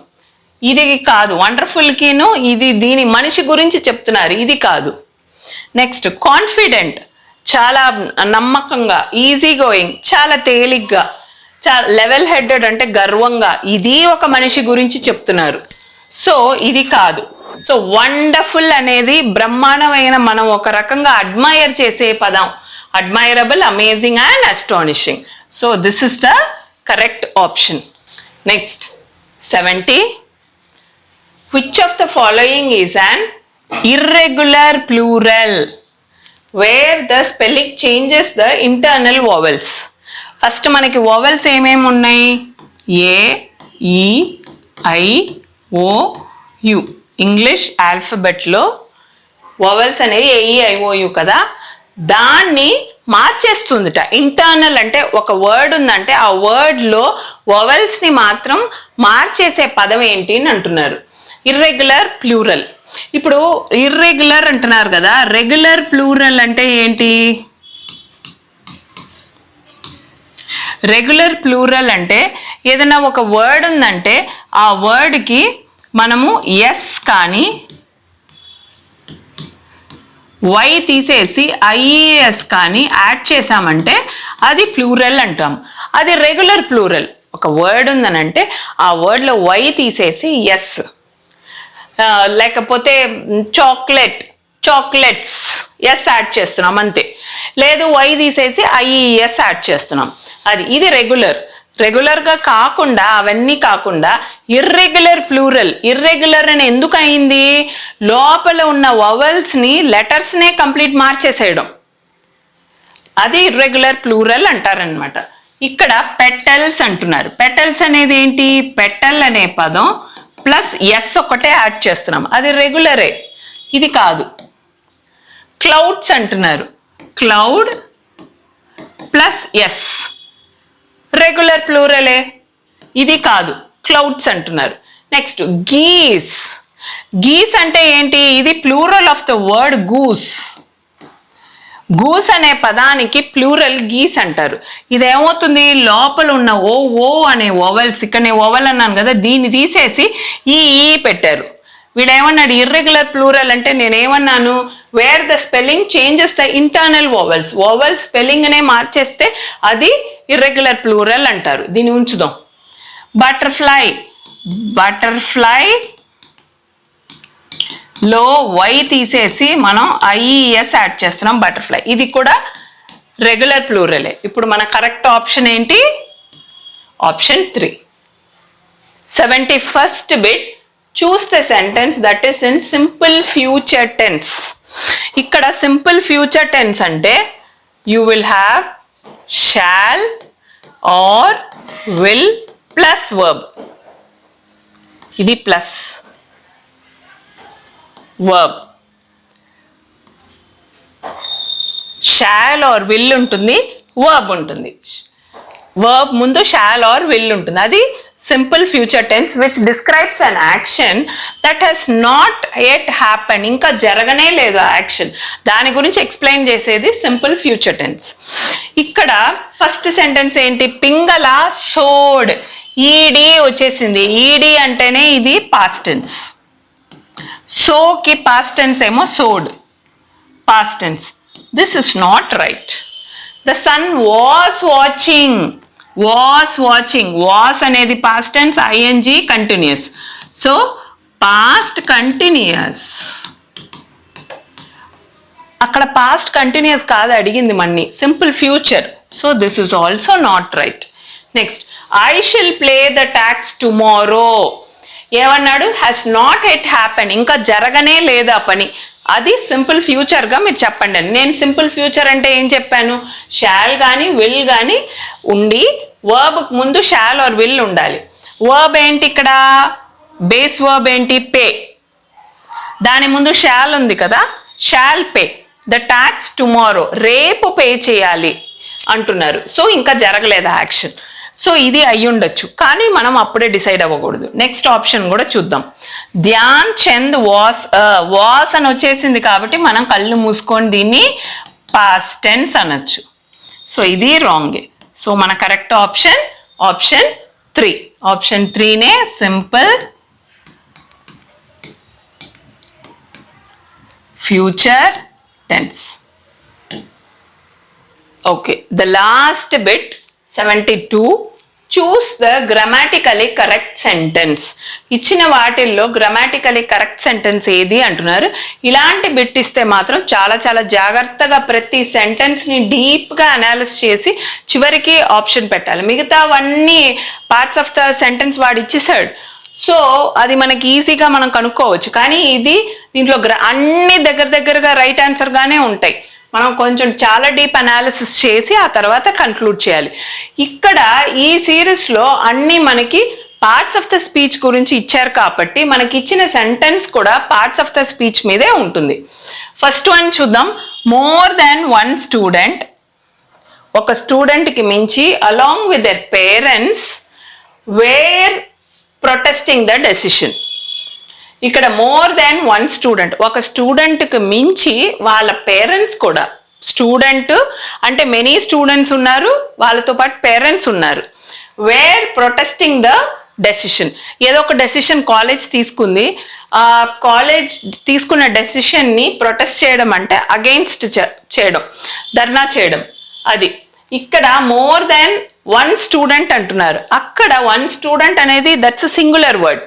Speaker 1: ఇది కాదు. వండర్ఫుల్కిను ఇది దీని మనిషి గురించి చెప్తున్నారు, ఇది కాదు. నెక్స్ట్ కాన్ఫిడెంట్, చాలా నమ్మకంగా, ఈజీ గోయింగ్, చాలా తేలిగ్గా, చాలా లెవెల్ హెడెడ్ అంటే గర్వంగా, ఇది ఒక మనిషి గురించి చెప్తున్నారు. సో ఇది కాదు. సో వండర్ఫుల్ అనేది బ్రహ్మాండమైన, మనం ఒక రకంగా అడ్మైర్ చేసే పదం. Admirable, amazing and astonishing. So this is the correct option. Next 70. Which of the following is an irregular plural where the spelling changes the internal vowels? First మనకి వోవెల్స్ ఏమేమి ఉన్నాయి? A, E, I, O, U. English ఆల్ఫబెట్లో vowels అనేది A E I O U కదా, దాన్ని మార్చేస్తుందిట. Internal అంటే ఒక word ఉందంటే ఆ వర్డ్లో వోవెల్స్ని మాత్రం మార్చేసే పదం ఏంటి అని అంటున్నారు. Irregular plural. ఇప్పుడు ఇర్రెగ్యులర్ అంటున్నారు కదా, రెగ్యులర్ ప్లూరల్ అంటే ఏంటి? రెగ్యులర్ ప్లూరల్ అంటే ఏదైనా ఒక వర్డ్ ఉందంటే ఆ వర్డ్కి మనము ఎస్ కానీ వై తీసేసి ఐఈఎస్ కానీ యాడ్ చేసామంటే అది ప్లూరల్ అంటాం. అది రెగ్యులర్ ప్లూరల్. ఒక వర్డ్ ఉందనంటే ఆ వర్డ్లో వై తీసేసి ఎస్, లేకపోతే చాక్లెట్, చాక్లెట్స్ ఎస్ యాడ్ చేస్తున్నాం అంతే. లేదు వై తీసేసి ఐఈఎస్ యాడ్ చేస్తున్నాం. ఇది రెగ్యులర్. రెగ్యులర్గా కాకుండా, అవన్నీ కాకుండా ఇర్రెగ్యులర్ ప్లూరల్. ఇర్రెగ్యులర్ అని ఎందుకు అయింది? లోపల ఉన్న వవెల్స్ని, లెటర్స్నే కంప్లీట్ మార్చేసేయడం. అది ఇర్రెగ్యులర్ ప్లూరల్ అంటారనమాట. ఇక్కడ పెటల్స్ అంటున్నారు. పెటల్స్ అనేది ఏంటి? పెటల్ అనే పదం ప్లస్ ఎస్ ఒకటే యాడ్ చేస్తున్నాం, అది రెగ్యులరే, ఇది కాదు. క్లౌడ్స్ అంటున్నారు. క్లౌడ్ ప్లస్ ఎస్, రెగ్యులర్ ప్లూరలే, ఇది కాదు. క్లౌడ్స్ అంటున్నారు. నెక్స్ట్ గీస్. గీస్ అంటే ఏంటి? ఇది plural of the word goose. Goose అనే పదానికి ప్లూరల్ గీస్ అంటారు. ఇదేమవుతుంది? లోపల ఉన్న ఓ అనే ఓవెల్స్, ఇక్కడ నేను ఓవెల్ అన్నాను కదా, దీన్ని తీసేసి ఈ పెట్టారు. వీడేమన్నాడు? ఇర్రెగ్యులర్ ప్లూరల్ అంటే నేనేమన్నాను? Where the spelling changes the internal vowels. Vowels స్పెల్లింగ్నే మార్చేస్తే అది ఇర్రెగ్యులర్ ప్లూరల్ అంటారు. దీన్ని ఉంచుదాం. బటర్ఫ్లై. బటర్ఫ్లై లో వై తీసేసి మనం ఐఈఎస్ యాడ్ చేస్తున్నాం, బటర్ఫ్లై. ఇది కూడా రెగ్యులర్ ప్లూరలే. ఇప్పుడు మన కరెక్ట్ ఆప్షన్ ఏంటి? Option 3. 71st bit. Choose the sentence that is in simple future tense. ఇక్కడ సింపుల్ ఫ్యూచర్ టెన్స్ అంటే you will have shall or will plus verb. ఇది plus verb. Shall or will ఉంటుంది, verb ఉంటుంది. Verb ముందు shall or will ఉంటుంది. అది simple future tense which describes an action that has not yet happen. ఇంకా జరగనే లేదు ఆ యాక్షన్, దాని గురించి ఎక్స్ప్లెయిన్ చేసేది సింపుల్ ఫ్యూచర్ టెన్స్. ఇక్కడ ఫస్ట్ సెంటెన్స్ ఏంటి? పింగళ సోడ్. ఈడి వచ్చేసింది. ఈడి అంటేనే ఇది పాస్ట్ టెన్స్. సోకి పాస్ట్ టెన్స్ ఏమో sowed, past tense. This is not right. The son was watching. Was watching. Was అనేది past tense, ING continuous. So past continuous. అక్కడ past continuous కాదు అడిగింది మన్ని, simple future. So this is also not right. Next, I shall play the tax tomorrow. ఏమన్నాడు? Has not yet happen. ఇంకా జరగనే లేదా పని. అది సింపుల్ ఫ్యూచర్గా మీరు చెప్పండి అని. నేను సింపుల్ ఫ్యూచర్ అంటే ఏం చెప్పాను? షాల్ కానీ విల్ కానీ ఉండి వర్బ్కి ముందు షాల్ ఆర్ విల్ ఉండాలి. వర్బ్ ఏంటి ఇక్కడ? బేస్ వర్బ్ ఏంటి? పే. దాని ముందు షాల్ ఉంది కదా, shall pay the tax tomorrow. రేపు పే చేయాలి అంటున్నారు. సో ఇంకా జరగలేదు యాక్షన్. సో ఇది అయ్యి ఉండొచ్చు, కానీ మనం అప్పుడే డిసైడ్ అవ్వకూడదు. నెక్స్ట్ ఆప్షన్ కూడా చూద్దాం. ధ్యాన్ చంద్ వాస్. వాస్ అని వచ్చేసింది కాబట్టి మనం కళ్ళు మూసుకొని దీన్ని పాస్ట్ టెన్స్ అనొచ్చు. సో ఇది రాంగే. సో మన కరెక్ట్ ఆప్షన్ ఆప్షన్ 3. ఆప్షన్ 3నే simple future tense. Okay, the last bit 72. Choose the grammatically correct sentence. ఇచ్చిన వాటిల్లో గ్రామాటికలీ కరెక్ట్ సెంటెన్స్ ఏది అంటున్నారు. ఇలాంటి బిట్ ఇస్తే మాత్రం చాలా చాలా జాగ్రత్తగా ప్రతి సెంటెన్స్ని డీప్గా అనాలిసిస్ చేసి చివరికి ఆప్షన్ పెట్టాలి. మిగతావన్నీ పార్ట్స్ ఆఫ్ ద సెంటెన్స్ వాడు ఇచ్చేసాడు, సో అది మనకి ఈజీగా మనం కనుక్కోవచ్చు. కానీ దీంట్లో అన్ని దగ్గరగా రైట్ ఆన్సర్గానే ఉంటాయి. మనం కొంచెం చాలా డీప్ అనాలిసిస్ చేసి ఆ తర్వాత కన్క్లూడ్ చేయాలి. ఇక్కడ ఈ సిరీస్లో అన్నీ మనకి పార్ట్స్ ఆఫ్ ద స్పీచ్ గురించి ఇచ్చారు కాబట్టి మనకి ఇచ్చిన సెంటెన్స్ కూడా పార్ట్స్ ఆఫ్ ద స్పీచ్ మీదే ఉంటుంది. ఫస్ట్ వన్ చూద్దాం. మోర్ దాన్ వన్ స్టూడెంట్, ఒక స్టూడెంట్కి మించి along with their parents wear protesting the decision. ఇక్కడ మోర్ దాన్ వన్ స్టూడెంట్, ఒక స్టూడెంట్కి మించి వాళ్ళ పేరెంట్స్ కూడా, స్టూడెంట్ అంటే మెనీ స్టూడెంట్స్ ఉన్నారు, వాళ్ళతో పాటు పేరెంట్స్ ఉన్నారు. వేర్ ప్రొటెస్టింగ్ ద డెసిషన్, ఏదో ఒక డెసిషన్ కాలేజ్ తీసుకుంది, ఆ కాలేజ్ తీసుకున్న డెసిషన్ని ప్రొటెస్ట్ చేయడం అంటే అగెయిన్స్ట్ చేయడం, ధర్నా చేయడం. అది ఇక్కడ మోర్ దాన్ వన్ స్టూడెంట్ అంటున్నారు. అక్కడ వన్ స్టూడెంట్ అనేది దట్స్ సింగులర్ వర్డ్.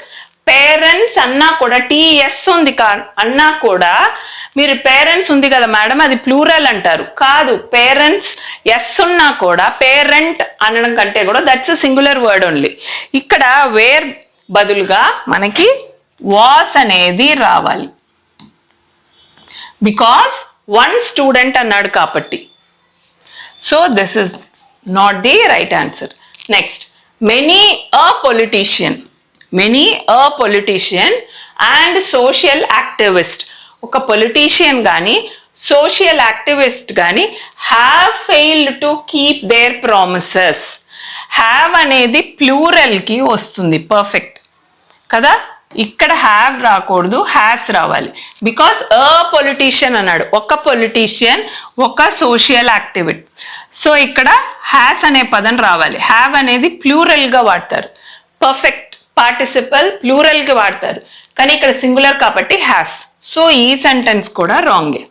Speaker 1: పేరెంట్స్ అన్నా కూడా టీఎస్ ఉంది అన్నా కూడా మీరు పేరెంట్స్ ఉంది కదా మేడం అది ప్లూరల్ అంటారు. కాదు, పేరెంట్స్ ఎస్ ఉన్నా కూడా పేరెంట్ అనడం కంటే కూడా దట్స్ సింగులర్ వర్డ్ ఓన్లీ. ఇక్కడ వేర్ బదులుగా మనకి వాస్ అనేది రావాలి, బికాస్ వన్ స్టూడెంట్ అన్నాడు కాబట్టి. So this is not the right answer. Next, many a politician and social activist. ఒక పొలిటీషియన్ కానీ సోషల్ యాక్టివిస్ట్ కానీ have failed to keep there promises. Have అనేది ప్లూరల్కి వస్తుంది, పర్ఫెక్ట్ కదా. ఇక్కడ హ్యావ్ రాకూడదు, హ్యాస్ రావాలి. బికాస్ అ పొలిటీషియన్ అన్నాడు, ఒక పొలిటీషియన్, ఒక సోషల్ యాక్టివిస్ట్. సో ఇక్కడ హ్యాస్ అనే పదం రావాలి. హ్యావ్ అనేది ప్లూరల్గా వాడతారు, పర్ఫెక్ట్ పార్టిసిపల్ ప్లూరల్కి వాడతారు, కానీ ఇక్కడ సింగులర్ కాబట్టి హ్యాస్. సో ఈ సెంటెన్స్ కూడా రాంగే.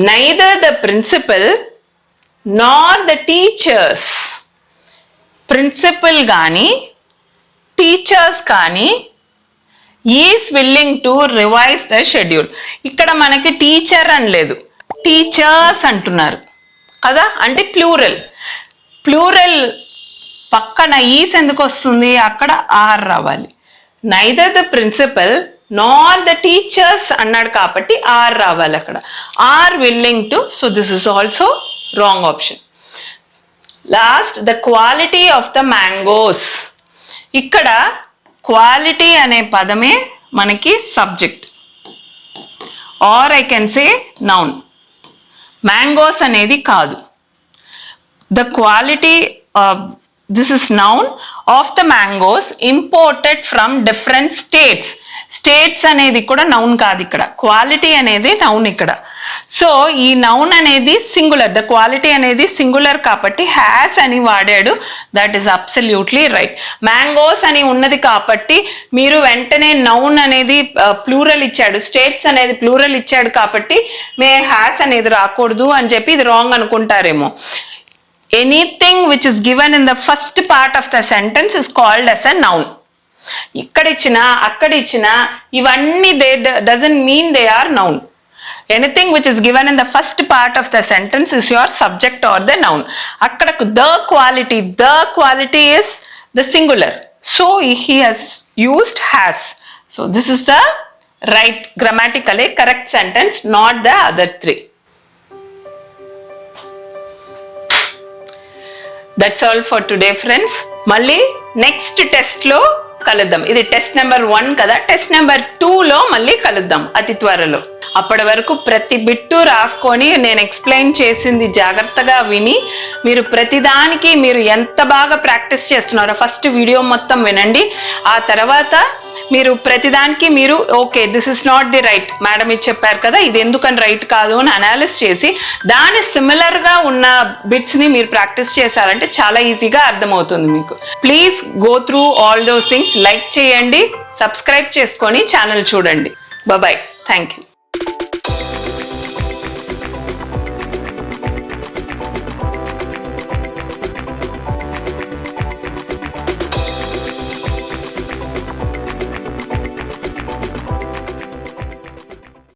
Speaker 1: Neither the principal nor the teachers. Principal కానీ టీచర్స్ కానీ is willing to revise the schedule. ఇక్కడ మనకి టీచర్ అని లేదు, టీచర్స్ అంటున్నారు కదా, అంటే ప్లూరల్ పక్కన ఈస్ ఎందుకు వస్తుంది, అక్కడ ఆర్ రావాలి. Neither the principal nor the teachers అన్నాడు కాబట్టి ఆర్ రావాలి అక్కడ. Are willing to, so this is also wrong option. Last, the quality of the mangoes. ఇక్కడ క్వాలిటీ అనే పదమే మనకి subject, or I can say noun. Mangoes అనేది కాదు. The quality, this is noun of the mangoes imported from different states. States అనేది కూడా noun కాదు ఇక్కడ, క్వాలిటీ అనేది నౌన్ ఇక్కడ. సో ఈ నౌన్ అనేది సింగులర్, ద క్వాలిటీ అనేది సింగులర్ కాబట్టి హ్యాస్ అని వాడాడు, that is absolutely right. Mangoes అని ఉన్నది కాబట్టి మీరు వెంటనే నౌన్ అనేది ప్లూరల్ ఇచ్చాడు, స్టేట్స్ అనేది ప్లూరల్ ఇచ్చాడు కాబట్టి హ్యాస్ అనేది రాకూడదు అని చెప్పి ఇది రాంగ్ అనుకుంటారేమో. Anything which is given in the first part of the sentence is called as a noun. ఇక్కడ ఇచ్చినా అక్కడ ఇచ్చినా ఇవన్నీ they doesn't mean they are noun. Anything which is given in the first part of the sentence is your subject or the noun. అక్కడ the quality is the singular, so he has used has. So this is the right grammatically correct sentence, not the other three. That's all for today friends. మళ్ళీ next టెస్ట్లో కలుద్దాం. ఇది test number 1 కదా, test number 2లో మళ్ళీ కలుద్దాం అతి త్వరలో. అప్పటి వరకు ప్రతి బిట్టు రాసుకొని నేను ఎక్స్ప్లెయిన్ చేసింది జాగ్రత్తగా విని మీరు ప్రతిదానికి మీరు ఎంత బాగా ప్రాక్టీస్ చేస్తున్నారో ఫస్ట్ వీడియో మొత్తం వినండి. ఆ తర్వాత మీరు ప్రతిదానికి మీరు okay this is not the right, madam ఇది చెప్పారు కదా ఇది ఎందుకని రైట్ కాదు అని అనాలిసిస్ చేసి దాని సిమిలర్గా ఉన్న బిట్స్ని మీరు ప్రాక్టీస్ చేశారంటే చాలా ఈజీగా అర్థమవుతుంది మీకు. Please go through all those things. Like చేయండి, సబ్స్క్రైబ్ చేసుకొని ఛానల్ చూడండి. Bye, thank you.